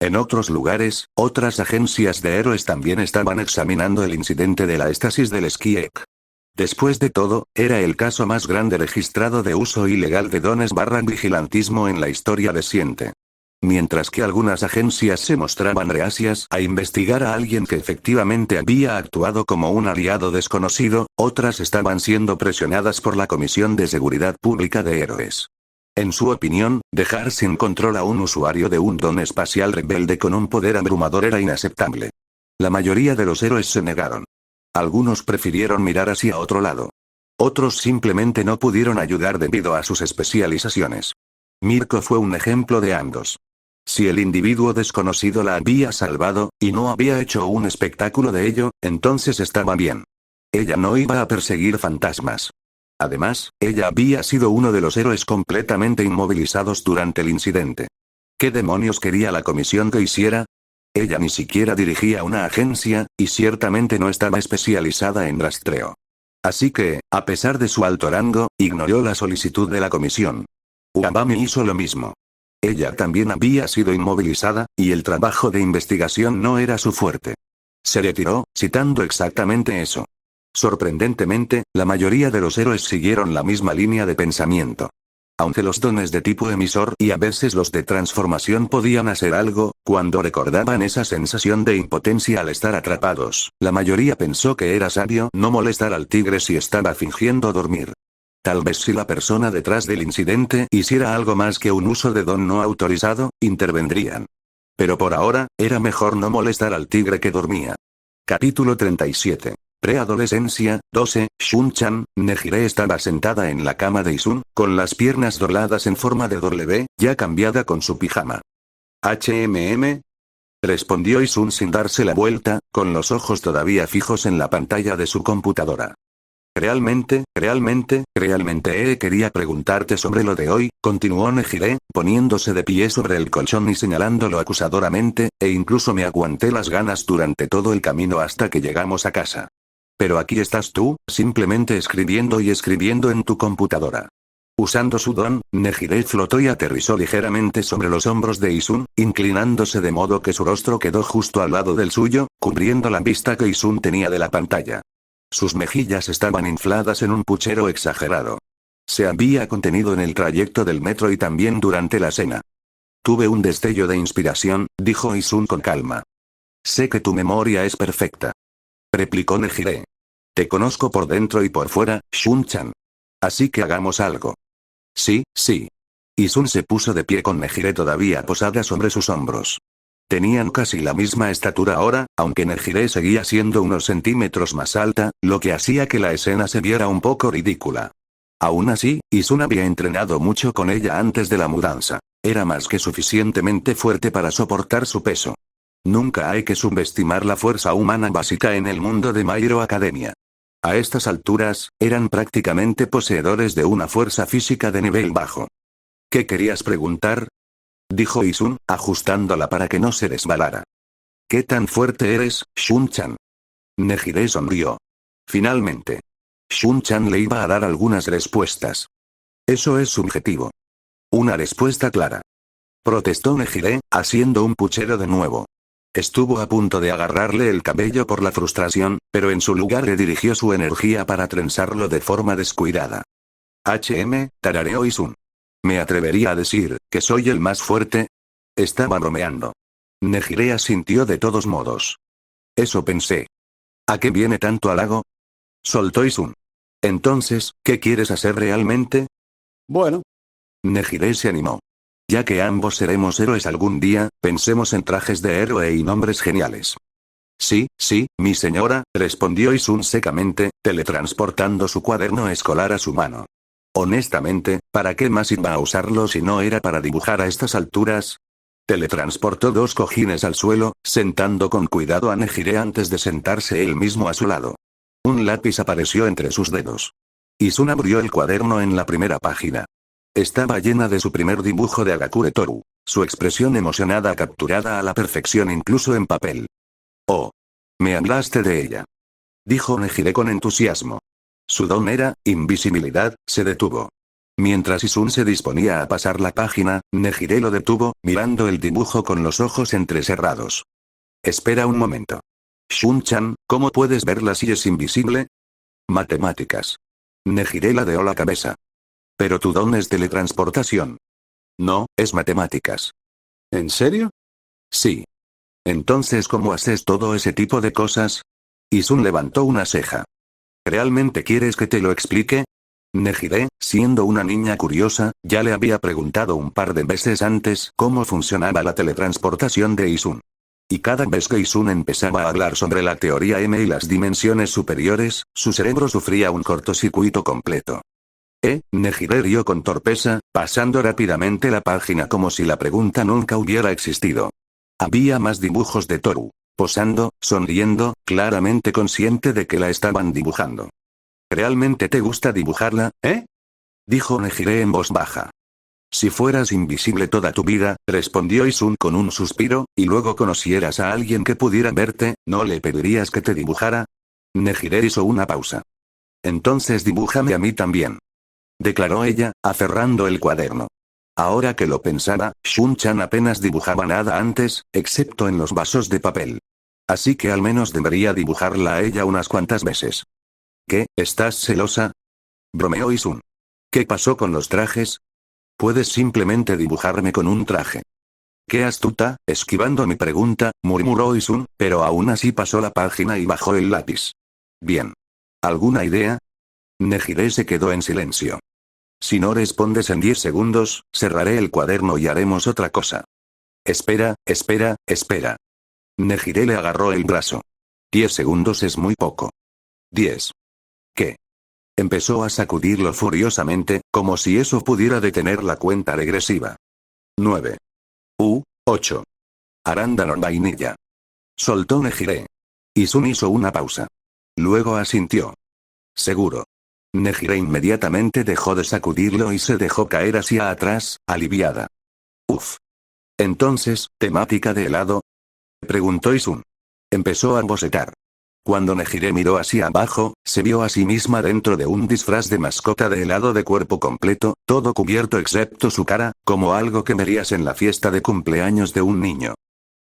En otros lugares, otras agencias de héroes también estaban examinando el incidente de la estasis del Skiek. Después de todo, era el caso más grande registrado de uso ilegal de dones / vigilantismo en la historia reciente. Mientras que algunas agencias se mostraban reacias a investigar a alguien que efectivamente había actuado como un aliado desconocido, otras estaban siendo presionadas por la Comisión de Seguridad Pública de Héroes. En su opinión, dejar sin control a un usuario de un don espacial rebelde con un poder abrumador era inaceptable. La mayoría de los héroes se negaron. Algunos prefirieron mirar hacia otro lado. Otros simplemente no pudieron ayudar debido a sus especializaciones. Mirko fue un ejemplo de ambos. Si el individuo desconocido la había salvado, y no había hecho un espectáculo de ello, entonces estaba bien. Ella no iba a perseguir fantasmas. Además, ella había sido uno de los héroes completamente inmovilizados durante el incidente. ¿Qué demonios quería la comisión que hiciera? Ella ni siquiera dirigía una agencia, y ciertamente no estaba especializada en rastreo. Así que, a pesar de su alto rango, ignoró la solicitud de la comisión. Uabami hizo lo mismo. Ella también había sido inmovilizada, y el trabajo de investigación no era su fuerte. Se retiró, citando exactamente eso. Sorprendentemente, la mayoría de los héroes siguieron la misma línea de pensamiento. Aunque los dones de tipo emisor y a veces los de transformación podían hacer algo, cuando recordaban esa sensación de impotencia al estar atrapados, la mayoría pensó que era sabio no molestar al tigre si estaba fingiendo dormir. Tal vez si la persona detrás del incidente hiciera algo más que un uso de don no autorizado, intervendrían. Pero por ahora, era mejor no molestar al tigre que dormía. Capítulo 37. Preadolescencia, 12, Shun-chan. Nejire estaba sentada en la cama de Isun, con las piernas dobladas en forma de W, ya cambiada con su pijama. Respondió Isun sin darse la vuelta, con los ojos todavía fijos en la pantalla de su computadora. Realmente quería preguntarte sobre lo de hoy, continuó Nejire, poniéndose de pie sobre el colchón y señalándolo acusadoramente, e incluso me aguanté las ganas durante todo el camino hasta que llegamos a casa. Pero aquí estás tú, simplemente escribiendo y escribiendo en tu computadora. Usando su don, Nejire flotó y aterrizó ligeramente sobre los hombros de Isun, inclinándose de modo que su rostro quedó justo al lado del suyo, cubriendo la vista que Isun tenía de la pantalla. Sus mejillas estaban infladas en un puchero exagerado. Se había contenido en el trayecto del metro y también durante la cena. Tuve un destello de inspiración, dijo Isun con calma. Sé que tu memoria es perfecta. Replicó Nejire. Te conozco por dentro y por fuera, Shun-chan. Así que hagamos algo. Sí, sí. Isun se puso de pie con Nejire todavía posada sobre sus hombros. Tenían casi la misma estatura ahora, aunque Nejire seguía siendo unos centímetros más alta, lo que hacía que la escena se viera un poco ridícula. Aún así, Isun había entrenado mucho con ella antes de la mudanza. Era más que suficientemente fuerte para soportar su peso. Nunca hay que subestimar la fuerza humana básica en el mundo de My Hero Academia. A estas alturas, eran prácticamente poseedores de una fuerza física de nivel bajo. ¿Qué querías preguntar? Dijo Isun, ajustándola para que no se resbalara. ¿Qué tan fuerte eres, Shun-chan? Nejire sonrió. Finalmente. Shun-chan le iba a dar algunas respuestas. Eso es subjetivo. Una respuesta clara. Protestó Nejire, haciendo un puchero de nuevo. Estuvo a punto de agarrarle el cabello por la frustración, pero en su lugar le dirigió su energía para trenzarlo de forma descuidada. Tarareó Isun. ¿Me atrevería a decir que soy el más fuerte? Estaba bromeando. Nejire asintió de todos modos. Eso pensé. ¿A qué viene tanto halago? Soltó Isun. Entonces, ¿qué quieres hacer realmente? Bueno, Nejire se animó. Ya que ambos seremos héroes algún día, pensemos en trajes de héroe y nombres geniales. Sí, sí, mi señora, respondió Isun secamente, teletransportando su cuaderno escolar a su mano. Honestamente, ¿para qué más iba a usarlo si no era para dibujar a estas alturas? Teletransportó 2 cojines al suelo, sentando con cuidado a Nejire antes de sentarse él mismo a su lado. Un lápiz apareció entre sus dedos. Isun abrió el cuaderno en la primera página. Estaba llena de su primer dibujo de Agakure Toru, su expresión emocionada capturada a la perfección incluso en papel. Oh. Me hablaste de ella. Dijo Nejire con entusiasmo. Su don era, invisibilidad, se detuvo. Mientras Isun se disponía a pasar la página, Nejire lo detuvo, mirando el dibujo con los ojos entrecerrados. Espera un momento. Shun-chan, ¿cómo puedes verla si es invisible? Matemáticas. Nejire ladeó la cabeza. Pero tu don es teletransportación. No, es matemáticas. ¿en serio? Sí. Entonces, ¿cómo haces todo ese tipo de cosas? Isun levantó una ceja. ¿Realmente quieres que te lo explique? Nejire, siendo una niña curiosa, ya le había preguntado un par de veces antes cómo funcionaba la teletransportación de Isun. Y cada vez que Isun empezaba a hablar sobre la teoría M y las dimensiones superiores, su cerebro sufría un cortocircuito completo. Nejire rió con torpeza, pasando rápidamente la página como si la pregunta nunca hubiera existido. Había más dibujos de Toru, posando, sonriendo, claramente consciente de que la estaban dibujando. ¿Realmente te gusta dibujarla, dijo Nejire en voz baja. Si fueras invisible toda tu vida, respondió Isun con un suspiro, y luego conocieras a alguien que pudiera verte, ¿no le pedirías que te dibujara? Nejire hizo una pausa. Entonces dibújame a mí también. Declaró ella, aferrando el cuaderno. Ahora que lo pensaba, Shun-chan apenas dibujaba nada antes, excepto en los vasos de papel. Así que al menos debería dibujarla a ella unas cuantas veces. ¿Qué, estás celosa? Bromeó Isun. ¿Qué pasó con los trajes? Puedes simplemente dibujarme con un traje. Qué astuta, esquivando mi pregunta, murmuró Isun, pero aún así pasó la página y bajó el lápiz. Bien. ¿Alguna idea? Nejire se quedó en silencio. Si no respondes en 10 segundos, cerraré el cuaderno y haremos otra cosa. Espera, espera, espera. Nejire le agarró el brazo. 10 segundos es muy poco. 10. ¿Qué? Empezó a sacudirlo furiosamente, como si eso pudiera detener la cuenta regresiva. 9. 8. Arándano vainilla. Soltó Nejire. Isun hizo una pausa. Luego asintió. Seguro. Nejire inmediatamente dejó de sacudirlo y se dejó caer hacia atrás, aliviada. Uf. Entonces, ¿temática de helado? Preguntó Isun. Empezó a bocetar. Cuando Nejire miró hacia abajo, se vio a sí misma dentro de un disfraz de mascota de helado de cuerpo completo, todo cubierto excepto su cara, como algo que verías en la fiesta de cumpleaños de un niño.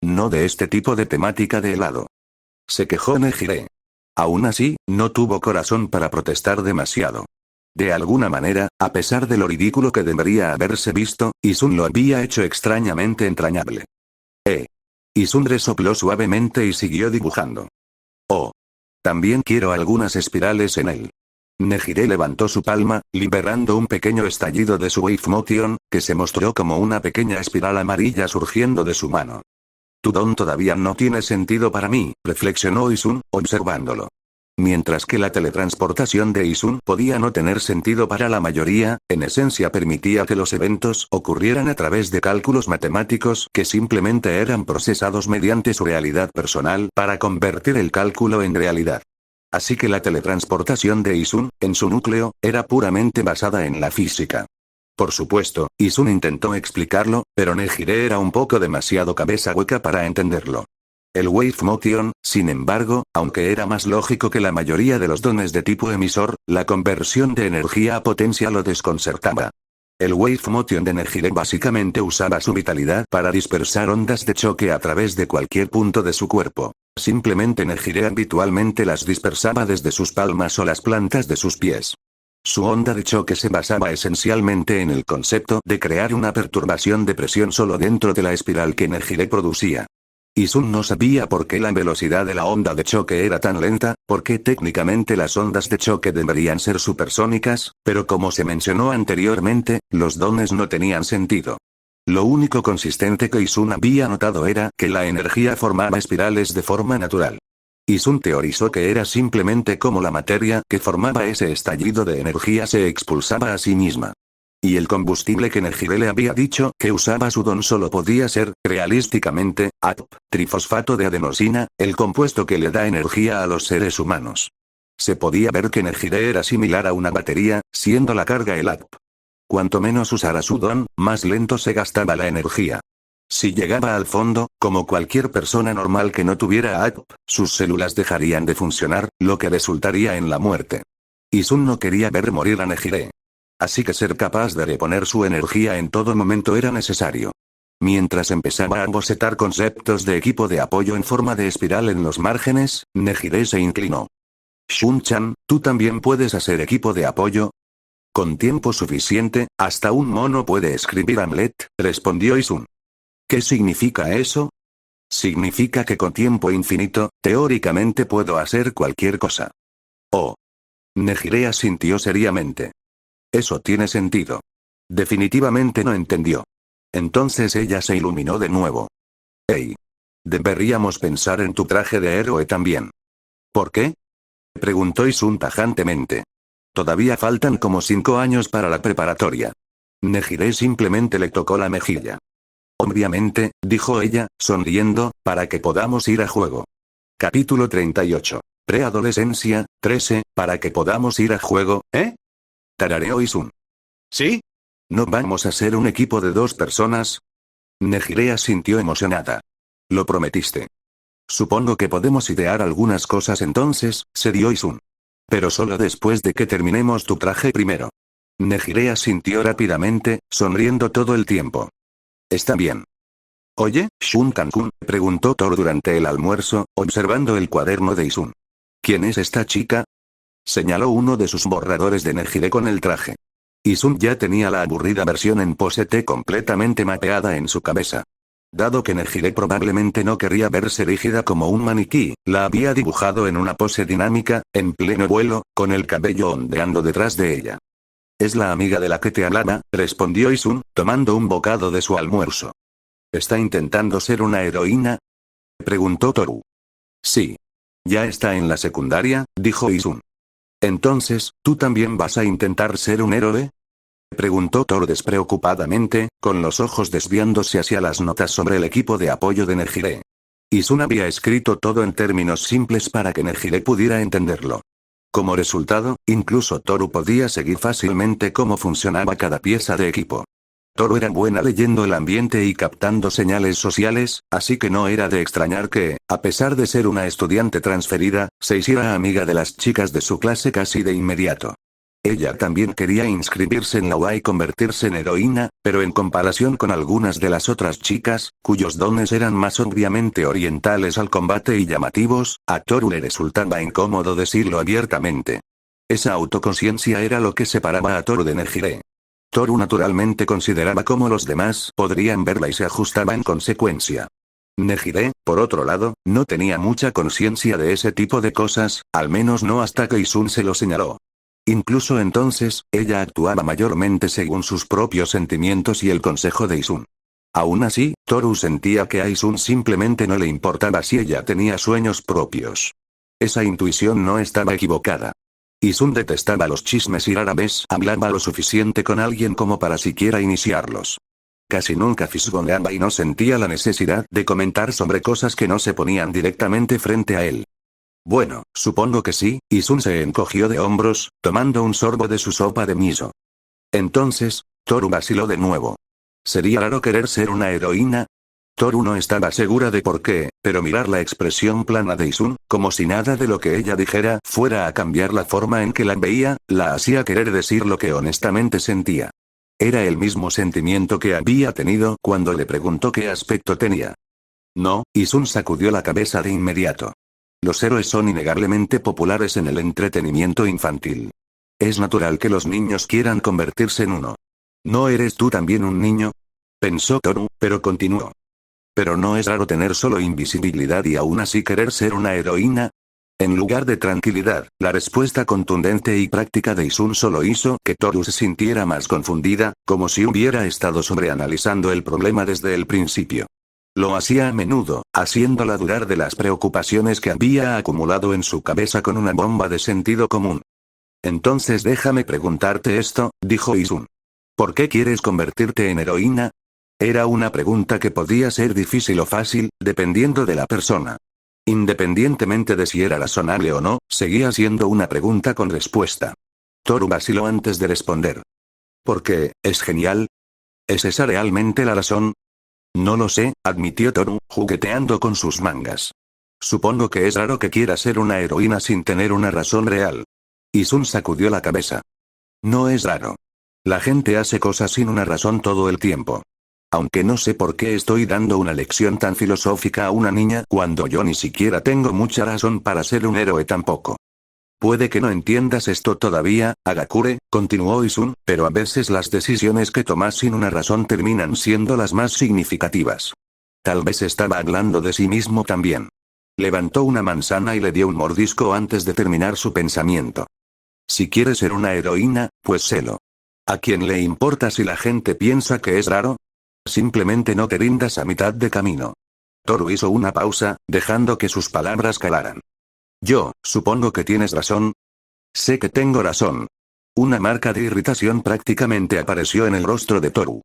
No de este tipo de temática de helado. Se quejó Nejire. Aún así, no tuvo corazón para protestar demasiado. De alguna manera, a pesar de lo ridículo que debería haberse visto, Isun lo había hecho extrañamente entrañable. Isun resopló suavemente y siguió dibujando. Oh. También quiero algunas espirales en él. Nejire levantó su palma, liberando un pequeño estallido de su Wave Motion, que se mostró como una pequeña espiral amarilla surgiendo de su mano. Tu don todavía no tiene sentido para mí, reflexionó Isun, observándolo. Mientras que la teletransportación de Isun podía no tener sentido para la mayoría, en esencia permitía que los eventos ocurrieran a través de cálculos matemáticos que simplemente eran procesados mediante su realidad personal para convertir el cálculo en realidad. Así que la teletransportación de Isun, en su núcleo, era puramente basada en la física. Por supuesto, Isun intentó explicarlo, pero Nejire era un poco demasiado cabeza hueca para entenderlo. El Wave Motion, sin embargo, aunque era más lógico que la mayoría de los dones de tipo emisor, la conversión de energía a potencia lo desconcertaba. El Wave Motion de Nejire básicamente usaba su vitalidad para dispersar ondas de choque a través de cualquier punto de su cuerpo. Simplemente Nejire habitualmente las dispersaba desde sus palmas o las plantas de sus pies. Su onda de choque se basaba esencialmente en el concepto de crear una perturbación de presión solo dentro de la espiral que Nejire producía. Isun no sabía por qué la velocidad de la onda de choque era tan lenta, porque técnicamente las ondas de choque deberían ser supersónicas, pero como se mencionó anteriormente, los dones no tenían sentido. Lo único consistente que Isun había notado era que la energía formaba espirales de forma natural. Isun teorizó que era simplemente como la materia que formaba ese estallido de energía se expulsaba a sí misma. Y el combustible que Nejire le había dicho que usaba su don solo podía ser, realísticamente, trifosfato de adenosina, el compuesto que le da energía a los seres humanos. Se podía ver que Nejire era similar a una batería, siendo la carga el Cuanto menos usara su don, más lento se gastaba la energía. Si llegaba al fondo, como cualquier persona normal que no tuviera sus células dejarían de funcionar, lo que resultaría en la muerte. Isun no quería ver morir a Nejire. Así que ser capaz de reponer su energía en todo momento era necesario. Mientras empezaba a bocetar conceptos de equipo de apoyo en forma de espiral en los márgenes, Nejire se inclinó. Shun-chan, ¿tú también puedes hacer equipo de apoyo? Con tiempo suficiente, hasta un mono puede escribir Hamlet, respondió Isun. ¿Qué significa eso? Significa que con tiempo infinito, teóricamente puedo hacer cualquier cosa. Oh. Nejire asintió seriamente. Eso tiene sentido. Definitivamente no entendió. Entonces ella se iluminó de nuevo. Hey. Deberíamos pensar en tu traje de héroe también. ¿Por qué? Preguntó Isun tajantemente. Todavía faltan como 5 años para la preparatoria. Nejire simplemente le tocó la mejilla. Obviamente, dijo ella, sonriendo, para que podamos ir a juego. Capítulo 38. Preadolescencia, 13, para que podamos ir a juego, ¿eh? Tarareó Isun. ¿Sí? ¿No vamos a ser un equipo de 2 personas? Nejire asintió emocionada. Lo prometiste. Supongo que podemos idear algunas cosas entonces, se dio Isun. Pero solo después de que terminemos tu traje primero. Nejire asintió rápidamente, sonriendo todo el tiempo. Está bien. Oye, Shun-kan-kun, preguntó Thor durante el almuerzo, observando el cuaderno de Isun. ¿Quién es esta chica? Señaló uno de sus borradores de Nejire con el traje. Isun ya tenía la aburrida versión en pose T completamente mapeada en su cabeza. Dado que Nejire probablemente no quería verse rígida como un maniquí, la había dibujado en una pose dinámica, en pleno vuelo, con el cabello ondeando detrás de ella. Es la amiga de la que te hablaba, respondió Isun, tomando un bocado de su almuerzo. ¿Está intentando ser una heroína? Preguntó Toru. Sí. Ya está en la secundaria, dijo Isun. Entonces, ¿tú también vas a intentar ser un héroe? Preguntó Thor despreocupadamente, con los ojos desviándose hacia las notas sobre el equipo de apoyo de Nejire. Isun había escrito todo en términos simples para que Nejire pudiera entenderlo. Como resultado, incluso Toru podía seguir fácilmente cómo funcionaba cada pieza de equipo. Toru era buena leyendo el ambiente y captando señales sociales, así que no era de extrañar que, a pesar de ser una estudiante transferida, se hiciera amiga de las chicas de su clase casi de inmediato. Ella también quería inscribirse en la UA y convertirse en heroína, pero en comparación con algunas de las otras chicas, cuyos dones eran más obviamente orientales al combate y llamativos, a Toru le resultaba incómodo decirlo abiertamente. Esa autoconciencia era lo que separaba a Toru de Nejire. Toru naturalmente consideraba cómo los demás podrían verla y se ajustaba en consecuencia. Nejire, por otro lado, no tenía mucha conciencia de ese tipo de cosas, al menos no hasta que Izun se lo señaló. Incluso entonces, ella actuaba mayormente según sus propios sentimientos y el consejo de Izun. Aún así, Toru sentía que a Izun simplemente no le importaba si ella tenía sueños propios. Esa intuición no estaba equivocada. Izun detestaba los chismes y rara vez hablaba lo suficiente con alguien como para siquiera iniciarlos. Casi nunca fisgoneaba y no sentía la necesidad de comentar sobre cosas que no se ponían directamente frente a él. Bueno, supongo que sí, Izun se encogió de hombros, tomando un sorbo de su sopa de miso. Entonces, Toru vaciló de nuevo. ¿Sería raro querer ser una heroína? Toru no estaba segura de por qué, pero mirar la expresión plana de Izun, como si nada de lo que ella dijera fuera a cambiar la forma en que la veía, la hacía querer decir lo que honestamente sentía. Era el mismo sentimiento que había tenido cuando le preguntó qué aspecto tenía. No, Izun sacudió la cabeza de inmediato. Los héroes son innegablemente populares en el entretenimiento infantil. Es natural que los niños quieran convertirse en uno. ¿No eres tú también un niño? Pensó Toru, pero continuó. Pero no es raro tener solo invisibilidad y aún así querer ser una heroína. En lugar de tranquilidad, la respuesta contundente y práctica de Izun solo hizo que Toru se sintiera más confundida, como si hubiera estado sobreanalizando el problema desde el principio. Lo hacía a menudo, haciéndola dudar de las preocupaciones que había acumulado en su cabeza con una bomba de sentido común. Entonces déjame preguntarte esto, dijo Izun. ¿Por qué quieres convertirte en heroína? Era una pregunta que podía ser difícil o fácil, dependiendo de la persona. Independientemente de si era razonable o no, seguía siendo una pregunta con respuesta. Toru vaciló antes de responder. ¿Por qué? ¿Es genial? ¿Es esa realmente la razón? No lo sé, admitió Toru, jugueteando con sus mangas. Supongo que es raro que quiera ser una heroína sin tener una razón real. Izun sacudió la cabeza. No es raro. La gente hace cosas sin una razón todo el tiempo. Aunque no sé por qué estoy dando una lección tan filosófica a una niña cuando yo ni siquiera tengo mucha razón para ser un héroe tampoco. Puede que no entiendas esto todavía, Hagakure, continuó Izun, pero a veces las decisiones que tomas sin una razón terminan siendo las más significativas. Tal vez estaba hablando de sí mismo también. Levantó una manzana y le dio un mordisco antes de terminar su pensamiento. Si quieres ser una heroína, pues sélo. ¿A quién le importa si la gente piensa que es raro? Simplemente no te rindas a mitad de camino. Toru hizo una pausa, dejando que sus palabras calaran. Yo, supongo que tienes razón. Sé que tengo razón. Una marca de irritación prácticamente apareció en el rostro de Toru.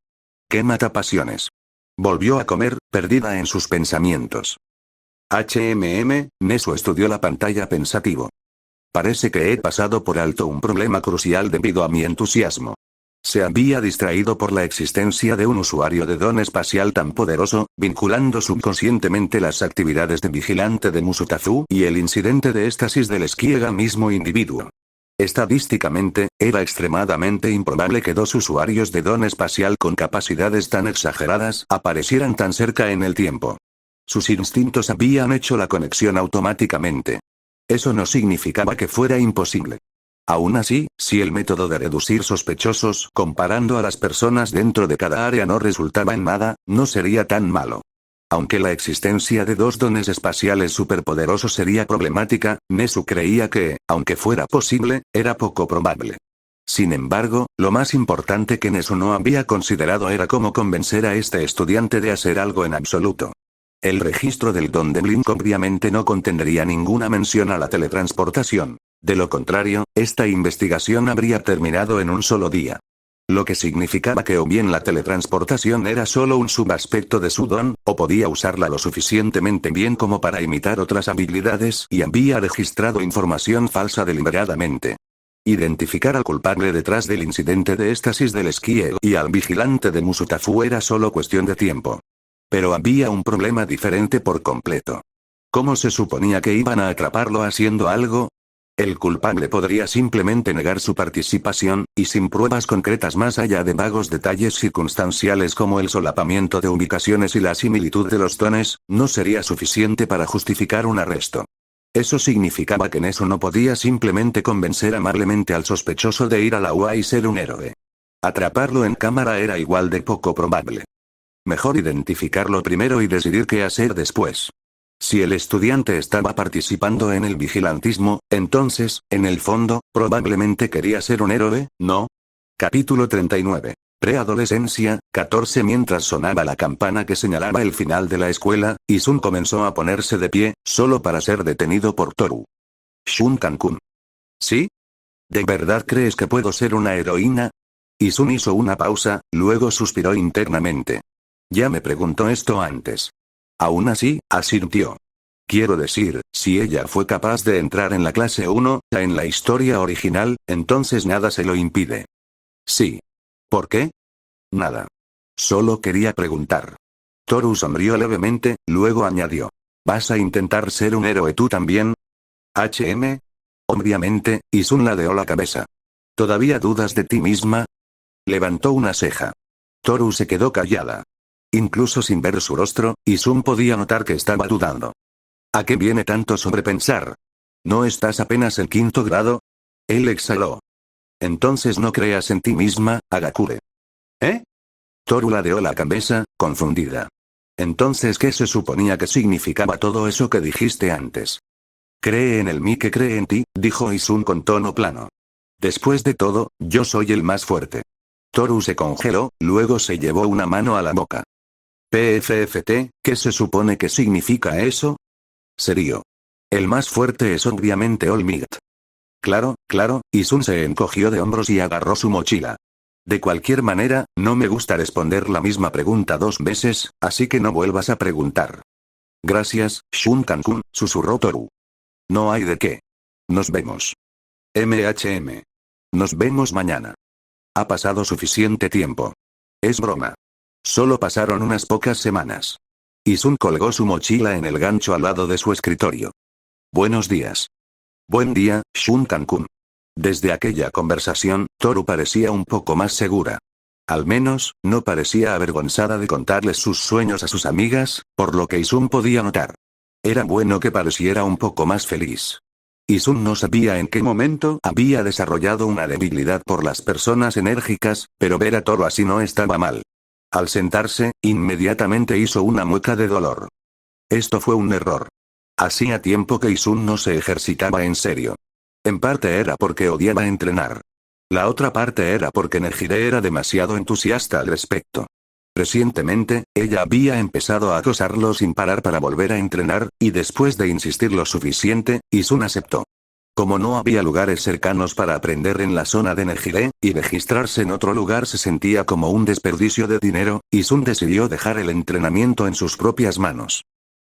¡Qué matapasiones! Volvió a comer, perdida en sus pensamientos. Nesu estudió la pantalla pensativo. Parece que he pasado por alto un problema crucial debido a mi entusiasmo. Se había distraído por la existencia de un usuario de don espacial tan poderoso, vinculando subconscientemente las actividades de vigilante de Musutazu y el incidente de éxtasis del esquiega mismo individuo. Estadísticamente, era extremadamente improbable que dos usuarios de don espacial con capacidades tan exageradas aparecieran tan cerca en el tiempo. Sus instintos habían hecho la conexión automáticamente. Eso no significaba que fuera imposible. Aún así, si el método de reducir sospechosos comparando a las personas dentro de cada área no resultaba en nada, no sería tan malo. Aunque la existencia de dos dones espaciales superpoderosos sería problemática, Nesu creía que, aunque fuera posible, era poco probable. Sin embargo, lo más importante que Nesu no había considerado era cómo convencer a este estudiante de hacer algo en absoluto. El registro del don de Blink obviamente no contendría ninguna mención a la teletransportación. De lo contrario, esta investigación habría terminado en un solo día. Lo que significaba que o bien la teletransportación era solo un subaspecto de su don, o podía usarla lo suficientemente bien como para imitar otras habilidades y había registrado información falsa deliberadamente. Identificar al culpable detrás del incidente de éxtasis del esquí y al vigilante de Musutafu era solo cuestión de tiempo. Pero había un problema diferente por completo. ¿Cómo se suponía que iban a atraparlo haciendo algo? El culpable podría simplemente negar su participación, y sin pruebas concretas más allá de vagos detalles circunstanciales como el solapamiento de ubicaciones y la similitud de los tones, no sería suficiente para justificar un arresto. Eso significaba que Neso no podía simplemente convencer amablemente al sospechoso de ir a la UA y ser un héroe. Atraparlo en cámara era igual de poco probable. Mejor identificarlo primero y decidir qué hacer después. Si el estudiante estaba participando en el vigilantismo, entonces, en el fondo, probablemente quería ser un héroe, ¿no? Capítulo 39. Preadolescencia, 14. Mientras sonaba la campana que señalaba el final de la escuela, Isun comenzó a ponerse de pie, solo para ser detenido por Toru. Shun Kankun. ¿Sí? ¿De verdad crees que puedo ser una heroína? Isun hizo una pausa, luego suspiró internamente. Ya me preguntó esto antes. Aún así, asintió. Quiero decir, si ella fue capaz de entrar en la clase 1, en la historia original, entonces nada se lo impide. Sí. ¿Por qué? Nada. Solo quería preguntar. Toru sonrió levemente, luego añadió. ¿Vas a intentar ser un héroe tú también? ¿HM? Obviamente, Isun ladeó la cabeza. ¿Todavía dudas de ti misma? Levantó una ceja. Toru se quedó callada. Incluso sin ver su rostro, Isun podía notar que estaba dudando. ¿A qué viene tanto sobrepensar? ¿No estás apenas en 5º grado? Él exhaló. Entonces no creas en ti misma, Hagakure. ¿Eh? Toru ladeó la cabeza, confundida. Entonces, ¿qué se suponía que significaba todo eso que dijiste antes? Cree en el mí que cree en ti, dijo Isun con tono plano. Después de todo, yo soy el más fuerte. Toru se congeló, luego se llevó una mano a la boca. PFFT, ¿qué se supone que significa eso? Serio. El más fuerte es obviamente All Might. Claro, claro, Isun se encogió de hombros y agarró su mochila. De cualquier manera, no me gusta responder la misma pregunta 2 veces, así que no vuelvas a preguntar. Gracias, Shun Kankun, susurró Toru. No hay de qué. Nos vemos. MHM. Nos vemos mañana. Ha pasado suficiente tiempo. Es broma. Solo pasaron unas pocas semanas. Isun colgó su mochila en el gancho al lado de su escritorio. Buenos días. Buen día, Shun Kankun. Desde aquella conversación, Toru parecía un poco más segura. Al menos, no parecía avergonzada de contarles sus sueños a sus amigas, por lo que Isun podía notar. Era bueno que pareciera un poco más feliz. Isun no sabía en qué momento había desarrollado una debilidad por las personas enérgicas, pero ver a Toru así no estaba mal. Al sentarse, inmediatamente hizo una mueca de dolor. Esto fue un error. Hacía tiempo que Isun no se ejercitaba en serio. En parte era porque odiaba entrenar. La otra parte era porque Nejire era demasiado entusiasta al respecto. Recientemente, ella había empezado a acosarlo sin parar para volver a entrenar, y después de insistir lo suficiente, Isun aceptó. Como no había lugares cercanos para aprender en la zona de Nejire, y registrarse en otro lugar se sentía como un desperdicio de dinero, Isun decidió dejar el entrenamiento en sus propias manos.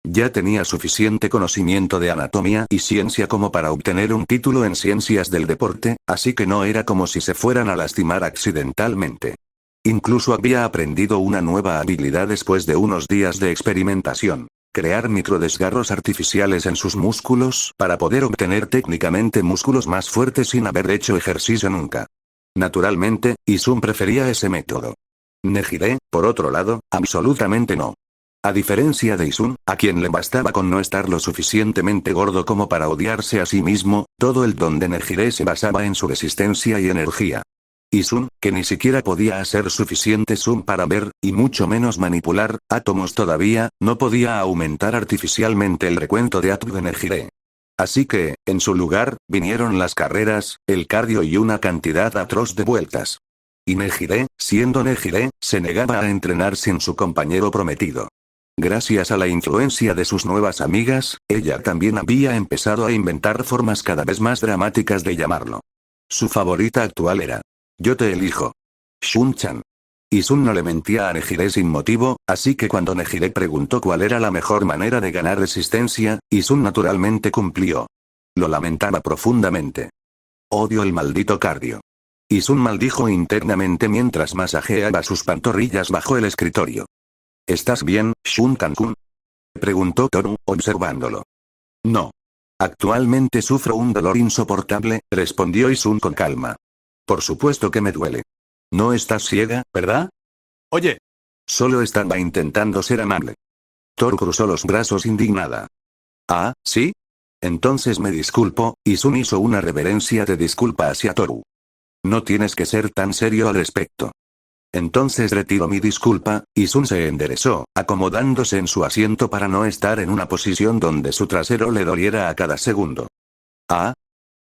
Ya tenía suficiente conocimiento de anatomía y ciencia como para obtener un título en ciencias del deporte, así que no era como si se fueran a lastimar accidentalmente. Incluso había aprendido una nueva habilidad después de unos días de experimentación: crear microdesgarros artificiales en sus músculos para poder obtener técnicamente músculos más fuertes sin haber hecho ejercicio nunca. Naturalmente, Isun prefería ese método. Nejire, por otro lado, absolutamente no. A diferencia de Isun, a quien le bastaba con no estar lo suficientemente gordo como para odiarse a sí mismo, todo el don de Nejire se basaba en su resistencia y energía. Isun, que ni siquiera podía hacer suficiente zoom para ver, y mucho menos manipular, átomos todavía, no podía aumentar artificialmente el recuento de ATU de Nejire. Así que, en su lugar, vinieron las carreras, el cardio y una cantidad atroz de vueltas. Y Nejire, siendo Nejire, se negaba a entrenar sin su compañero prometido. Gracias a la influencia de sus nuevas amigas, ella también había empezado a inventar formas cada vez más dramáticas de llamarlo. Su favorita actual era: yo te elijo. Shun-chan. Isun no le mentía a Nejire sin motivo, así que cuando Nejire preguntó cuál era la mejor manera de ganar resistencia, Isun naturalmente cumplió. Lo lamentaba profundamente. Odio el maldito cardio. Isun maldijo internamente mientras masajeaba sus pantorrillas bajo el escritorio. ¿Estás bien, Shunkan-kun? Preguntó Toru, observándolo. No. Actualmente sufro un dolor insoportable, respondió Isun con calma. Por supuesto que me duele. No estás ciega, ¿verdad? Oye. Solo estaba intentando ser amable. Toru cruzó los brazos indignada. Ah, ¿sí? Entonces me disculpo. Isun hizo una reverencia de disculpa hacia Toru. No tienes que ser tan serio al respecto. Entonces retiro mi disculpa. Isun se enderezó, acomodándose en su asiento para no estar en una posición donde su trasero le doliera a cada segundo. Ah.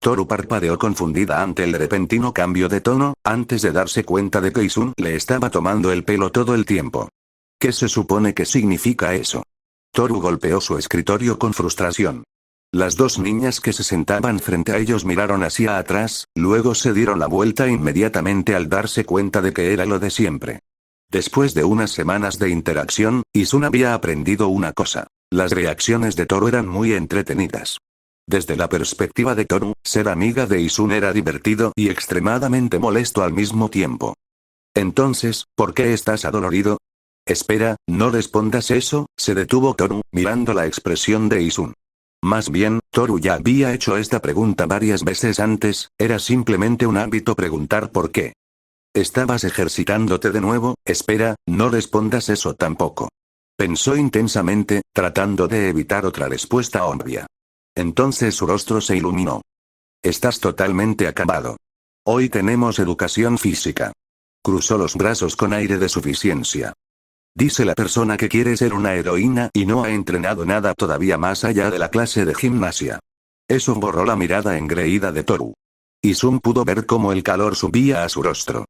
Toru parpadeó confundida ante el repentino cambio de tono, antes de darse cuenta de que Isun le estaba tomando el pelo todo el tiempo. ¿Qué se supone que significa eso? Toru golpeó su escritorio con frustración. Las dos niñas que se sentaban frente a ellos miraron hacia atrás, luego se dieron la vuelta inmediatamente al darse cuenta de que era lo de siempre. Después de unas semanas de interacción, Isun había aprendido una cosa. Las reacciones de Toru eran muy entretenidas. Desde la perspectiva de Toru, ser amiga de Isun era divertido y extremadamente molesto al mismo tiempo. Entonces, ¿por qué estás adolorido? Espera, no respondas eso, se detuvo Toru, mirando la expresión de Isun. Más bien, Toru ya había hecho esta pregunta varias veces antes, era simplemente un hábito preguntar por qué. ¿Estabas ejercitándote de nuevo? Espera, no respondas eso tampoco. Pensó intensamente, tratando de evitar otra respuesta obvia. Entonces su rostro se iluminó. Estás totalmente acabado. Hoy tenemos educación física. Cruzó los brazos con aire de suficiencia. Dice la persona que quiere ser una heroína y no ha entrenado nada todavía más allá de la clase de gimnasia. Eso borró la mirada engreída de Toru. Isun pudo ver cómo el calor subía a su rostro.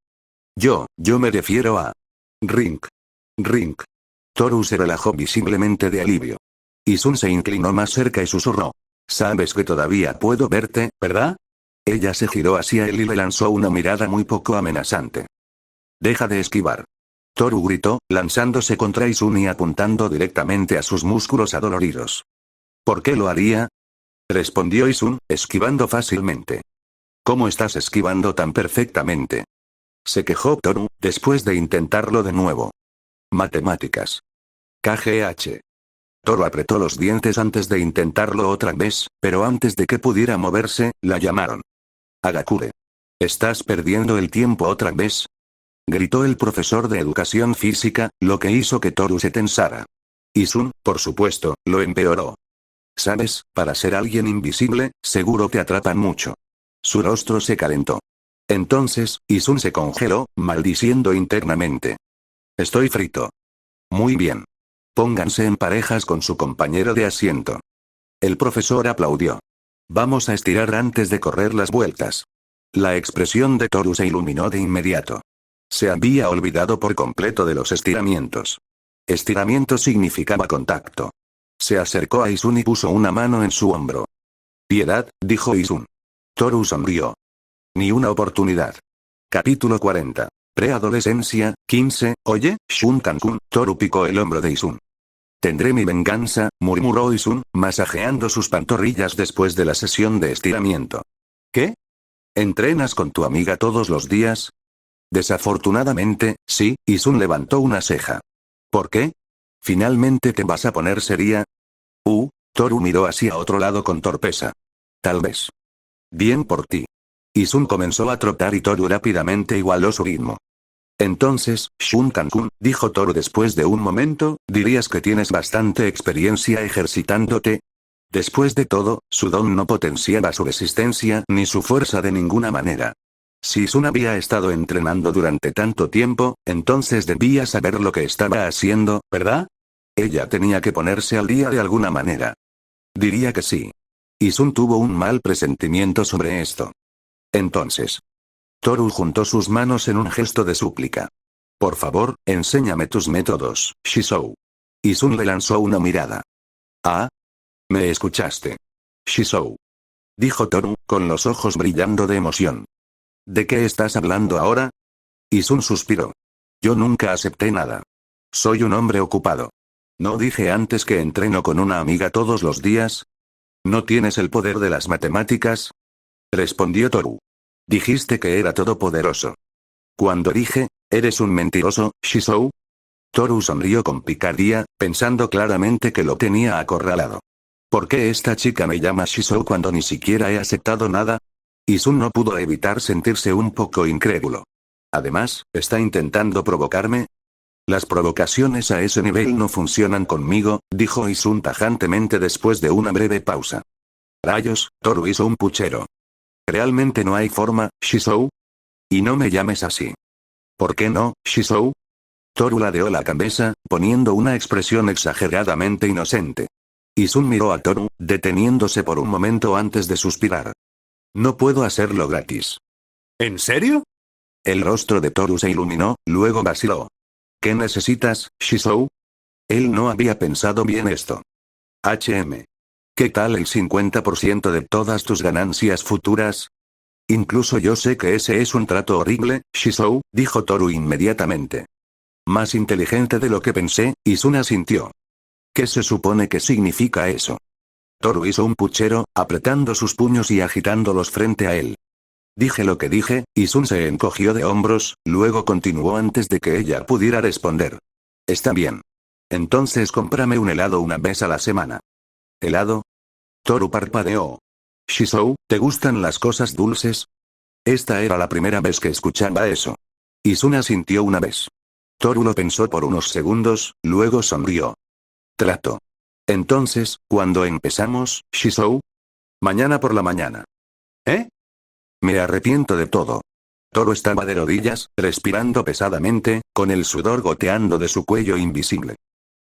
Yo me refiero a... Rink. Rink. Toru se relajó visiblemente de alivio. Isun se inclinó más cerca y susurró. Sabes que todavía puedo verte, ¿verdad? Ella se giró hacia él y le lanzó una mirada muy poco amenazante. Deja de esquivar. Toru gritó, lanzándose contra Isun y apuntando directamente a sus músculos adoloridos. ¿Por qué lo haría? Respondió Isun, esquivando fácilmente. ¿Cómo estás esquivando tan perfectamente? Se quejó Toru, después de intentarlo de nuevo. Matemáticas. KGH. Toru apretó los dientes antes de intentarlo otra vez, pero antes de que pudiera moverse, la llamaron. Agakure. ¿Estás perdiendo el tiempo otra vez? Gritó el profesor de educación física, lo que hizo que Toru se tensara. Isun, por supuesto, lo empeoró. Sabes, para ser alguien invisible, seguro te atrapan mucho. Su rostro se calentó. Entonces, Isun se congeló, maldiciendo internamente. Estoy frito. Muy bien. Pónganse en parejas con su compañero de asiento. El profesor aplaudió. Vamos a estirar antes de correr las vueltas. La expresión de Toru se iluminó de inmediato. Se había olvidado por completo de los estiramientos. Estiramiento significaba contacto. Se acercó a Isun y puso una mano en su hombro. Piedad, dijo Isun. Toru sonrió. Ni una oportunidad. Capítulo 40. Preadolescencia, 15, oye, Shunkan-kun. Toru picó el hombro de Isun. Tendré mi venganza, murmuró Isun, masajeando sus pantorrillas después de la sesión de estiramiento. ¿Qué? ¿Entrenas con tu amiga todos los días? Desafortunadamente, sí, Isun levantó una ceja. ¿Por qué? ¿Finalmente te vas a poner seria? Toru miró hacia otro lado con torpeza. Tal vez. Bien por ti. Isun comenzó a trotar y Toru rápidamente igualó su ritmo. Entonces, Shunkan-kun, dijo Toru después de un momento, ¿dirías que tienes bastante experiencia ejercitándote? Después de todo, su don no potenciaba su resistencia ni su fuerza de ninguna manera. Si Isun había estado entrenando durante tanto tiempo, entonces debía saber lo que estaba haciendo, ¿verdad? Ella tenía que ponerse al día de alguna manera. Diría que sí. Isun tuvo un mal presentimiento sobre esto. Entonces. Toru juntó sus manos en un gesto de súplica. Por favor, enséñame tus métodos, Shizou. Isun le lanzó una mirada. Ah. ¿Me escuchaste? Shizou. Dijo Toru, con los ojos brillando de emoción. ¿De qué estás hablando ahora? Isun suspiró. Yo nunca acepté nada. Soy un hombre ocupado. ¿No dije antes que entreno con una amiga todos los días? ¿No tienes el poder de las matemáticas? respondió Toru. Dijiste que era todopoderoso. Cuando dije, eres un mentiroso, Shisou. Toru sonrió con picardía, pensando claramente que lo tenía acorralado. ¿Por qué esta chica me llama Shisou cuando ni siquiera he aceptado nada? Izun no pudo evitar sentirse un poco incrédulo. Además, ¿está intentando provocarme? Las provocaciones a ese nivel no funcionan conmigo, dijo Izun tajantemente después de una breve pausa. Rayos, Toru hizo un puchero. ¿Realmente no hay forma, Shisou? Y no me llames así. ¿Por qué no, Shisou? Toru ladeó la cabeza, poniendo una expresión exageradamente inocente. Izun miró a Toru, deteniéndose por un momento antes de suspirar. No puedo hacerlo gratis. ¿En serio? El rostro de Toru se iluminó, luego vaciló. ¿Qué necesitas, Shisou? Él no había pensado bien esto. ¿Qué tal el 50% de todas tus ganancias futuras? Incluso yo sé que ese es un trato horrible, Shisou, dijo Toru inmediatamente. Más inteligente de lo que pensé, Izun asintió. ¿Qué se supone que significa eso? Toru hizo un puchero, apretando sus puños y agitándolos frente a él. Dije lo que dije, Izun se encogió de hombros, luego continuó antes de que ella pudiera responder. Está bien. Entonces cómprame un helado una vez a la semana. ¿Helado? Toru parpadeó. Shisou, ¿te gustan las cosas dulces? Esta era la primera vez que escuchaba eso. Izun asintió una vez. Toru lo pensó por unos segundos, luego sonrió. Trato. Entonces, ¿cuándo empezamos, Shisou? Mañana por la mañana. ¿Eh? Me arrepiento de todo. Toru estaba de rodillas, respirando pesadamente, con el sudor goteando de su cuello invisible.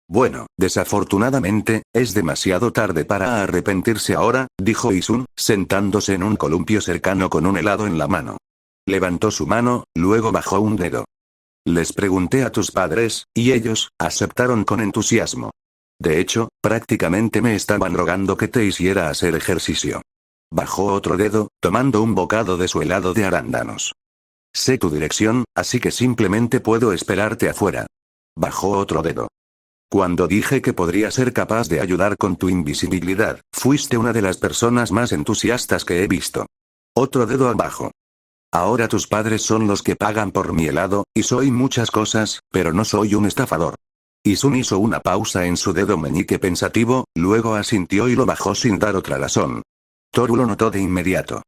Bueno, desafortunadamente, es demasiado tarde para arrepentirse ahora, dijo Izun, sentándose en un columpio cercano con un helado en la mano. Levantó su mano, luego bajó un dedo. Les pregunté a tus padres, y ellos, aceptaron con entusiasmo. De hecho, prácticamente me estaban rogando que te hiciera hacer ejercicio. Bajó otro dedo, tomando un bocado de su helado de arándanos. Sé tu dirección, así que simplemente puedo esperarte afuera. Bajó otro dedo. Cuando dije que podría ser capaz de ayudar con tu invisibilidad, fuiste una de las personas más entusiastas que he visto. Otro dedo abajo. Ahora tus padres son los que pagan por mi helado, y soy muchas cosas, pero no soy un estafador. Izun hizo una pausa en su dedo meñique pensativo, luego asintió y lo bajó sin dar otra razón. Toru lo notó de inmediato.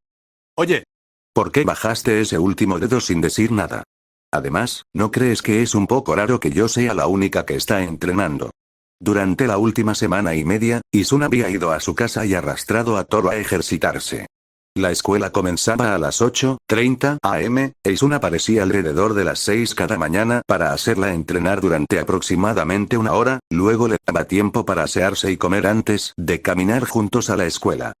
Oye, ¿por qué bajaste ese último dedo sin decir nada? Además, ¿no crees que es un poco raro que yo sea la única que está entrenando? Durante la última semana y media, Izun había ido a su casa y arrastrado a Toru a ejercitarse. La escuela comenzaba a las 8:30 am, e Izun aparecía alrededor de las 6 cada mañana para hacerla entrenar durante aproximadamente una hora, luego le daba tiempo para asearse y comer antes de caminar juntos a la escuela.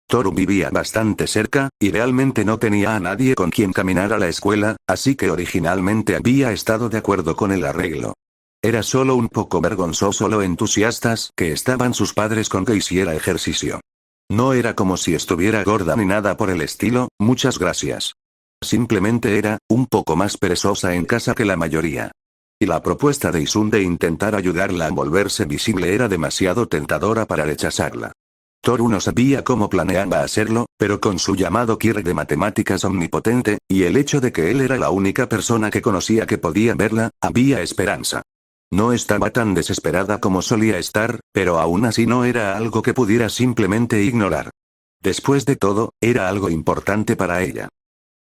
Toru vivía bastante cerca, y realmente no tenía a nadie con quien caminar a la escuela, así que originalmente había estado de acuerdo con el arreglo. Era solo un poco vergonzoso lo entusiastas que estaban sus padres con que hiciera ejercicio. No era como si estuviera gorda ni nada por el estilo, muchas gracias. Simplemente era, un poco más perezosa en casa que la mayoría. Y la propuesta de Izun de intentar ayudarla a volverse visible era demasiado tentadora para rechazarla. Toru no sabía cómo planeaba hacerlo, pero con su llamado Kirk de matemáticas omnipotente, y el hecho de que él era la única persona que conocía que podía verla, había esperanza. No estaba tan desesperada como solía estar, pero aún así no era algo que pudiera simplemente ignorar. Después de todo, era algo importante para ella.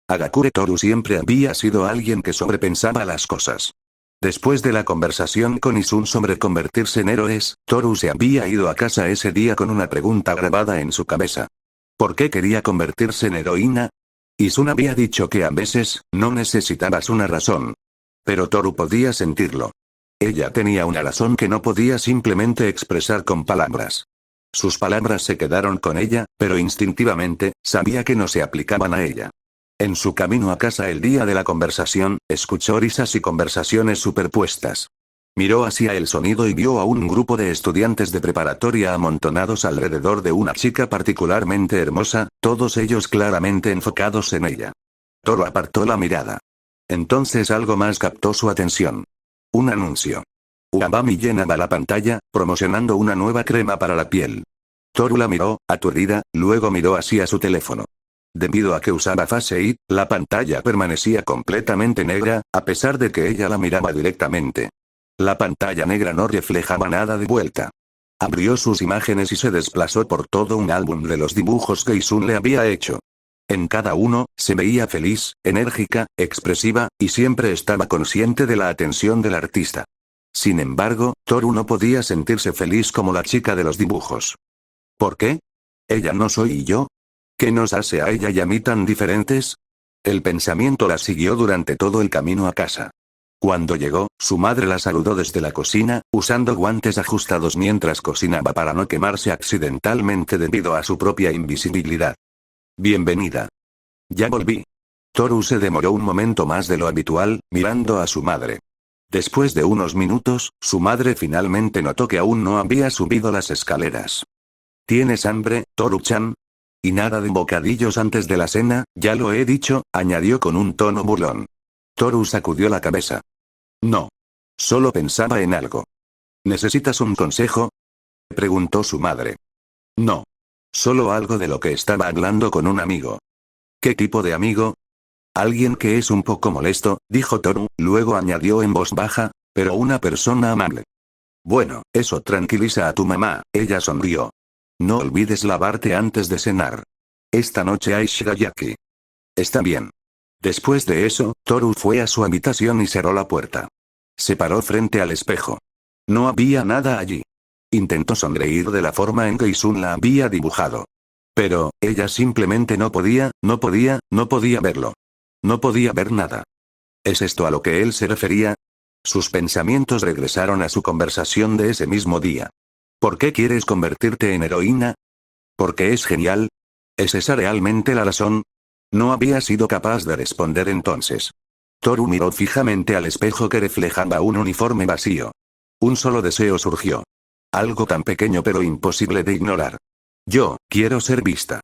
Agakure Toru siempre había sido alguien que sobrepensaba las cosas. Después de la conversación con Izun sobre convertirse en héroes, Toru se había ido a casa ese día con una pregunta grabada en su cabeza. ¿Por qué quería convertirse en heroína? Izun había dicho que a veces, no necesitabas una razón. Pero Toru podía sentirlo. Ella tenía una razón que no podía simplemente expresar con palabras. Sus palabras se quedaron con ella, pero instintivamente, sabía que no se aplicaban a ella. En su camino a casa el día de la conversación, escuchó risas y conversaciones superpuestas. Miró hacia el sonido y vio a un grupo de estudiantes de preparatoria amontonados alrededor de una chica particularmente hermosa, todos ellos claramente enfocados en ella. Toru apartó la mirada. Entonces algo más captó su atención. Un anuncio. Uabami llenaba la pantalla, promocionando una nueva crema para la piel. Toru la miró, aturdida, luego miró hacia su teléfono. Debido a que usaba Face ID, la pantalla permanecía completamente negra, a pesar de que ella la miraba directamente. La pantalla negra no reflejaba nada de vuelta. Abrió sus imágenes y se desplazó por todo un álbum de los dibujos que Isun le había hecho. En cada uno, se veía feliz, enérgica, expresiva, y siempre estaba consciente de la atención del artista. Sin embargo, Toru no podía sentirse feliz como la chica de los dibujos. ¿Por qué? ¿Ella no soy yo? ¿Qué nos hace a ella y a mí tan diferentes? El pensamiento la siguió durante todo el camino a casa. Cuando llegó, su madre la saludó desde la cocina, usando guantes ajustados mientras cocinaba para no quemarse accidentalmente debido a su propia invisibilidad. Bienvenida. Ya volví. Toru se demoró un momento más de lo habitual, mirando a su madre. Después de unos minutos, su madre finalmente notó que aún no había subido las escaleras. ¿Tienes hambre, Toru-chan? Y nada de bocadillos antes de la cena, ya lo he dicho, añadió con un tono burlón. Toru sacudió la cabeza. No. Solo pensaba en algo. ¿Necesitas un consejo? Preguntó su madre. No. Solo algo de lo que estaba hablando con un amigo. ¿Qué tipo de amigo? Alguien que es un poco molesto, dijo Toru, luego añadió en voz baja, pero una persona amable. Bueno, eso tranquiliza a tu mamá, ella sonrió. No olvides lavarte antes de cenar. Esta noche hay shigayaki. Está bien. Después de eso, Toru fue a su habitación y cerró la puerta. Se paró frente al espejo. No había nada allí. Intentó sonreír de la forma en que Isun la había dibujado. Pero, ella simplemente no podía verlo. No podía ver nada. ¿Es esto a lo que él se refería? Sus pensamientos regresaron a su conversación de ese mismo día. ¿Por qué quieres convertirte en heroína? ¿Porque es genial? ¿Es esa realmente la razón? No había sido capaz de responder entonces. Toru miró fijamente al espejo que reflejaba un uniforme vacío. Un solo deseo surgió. Algo tan pequeño pero imposible de ignorar. Yo, quiero ser vista.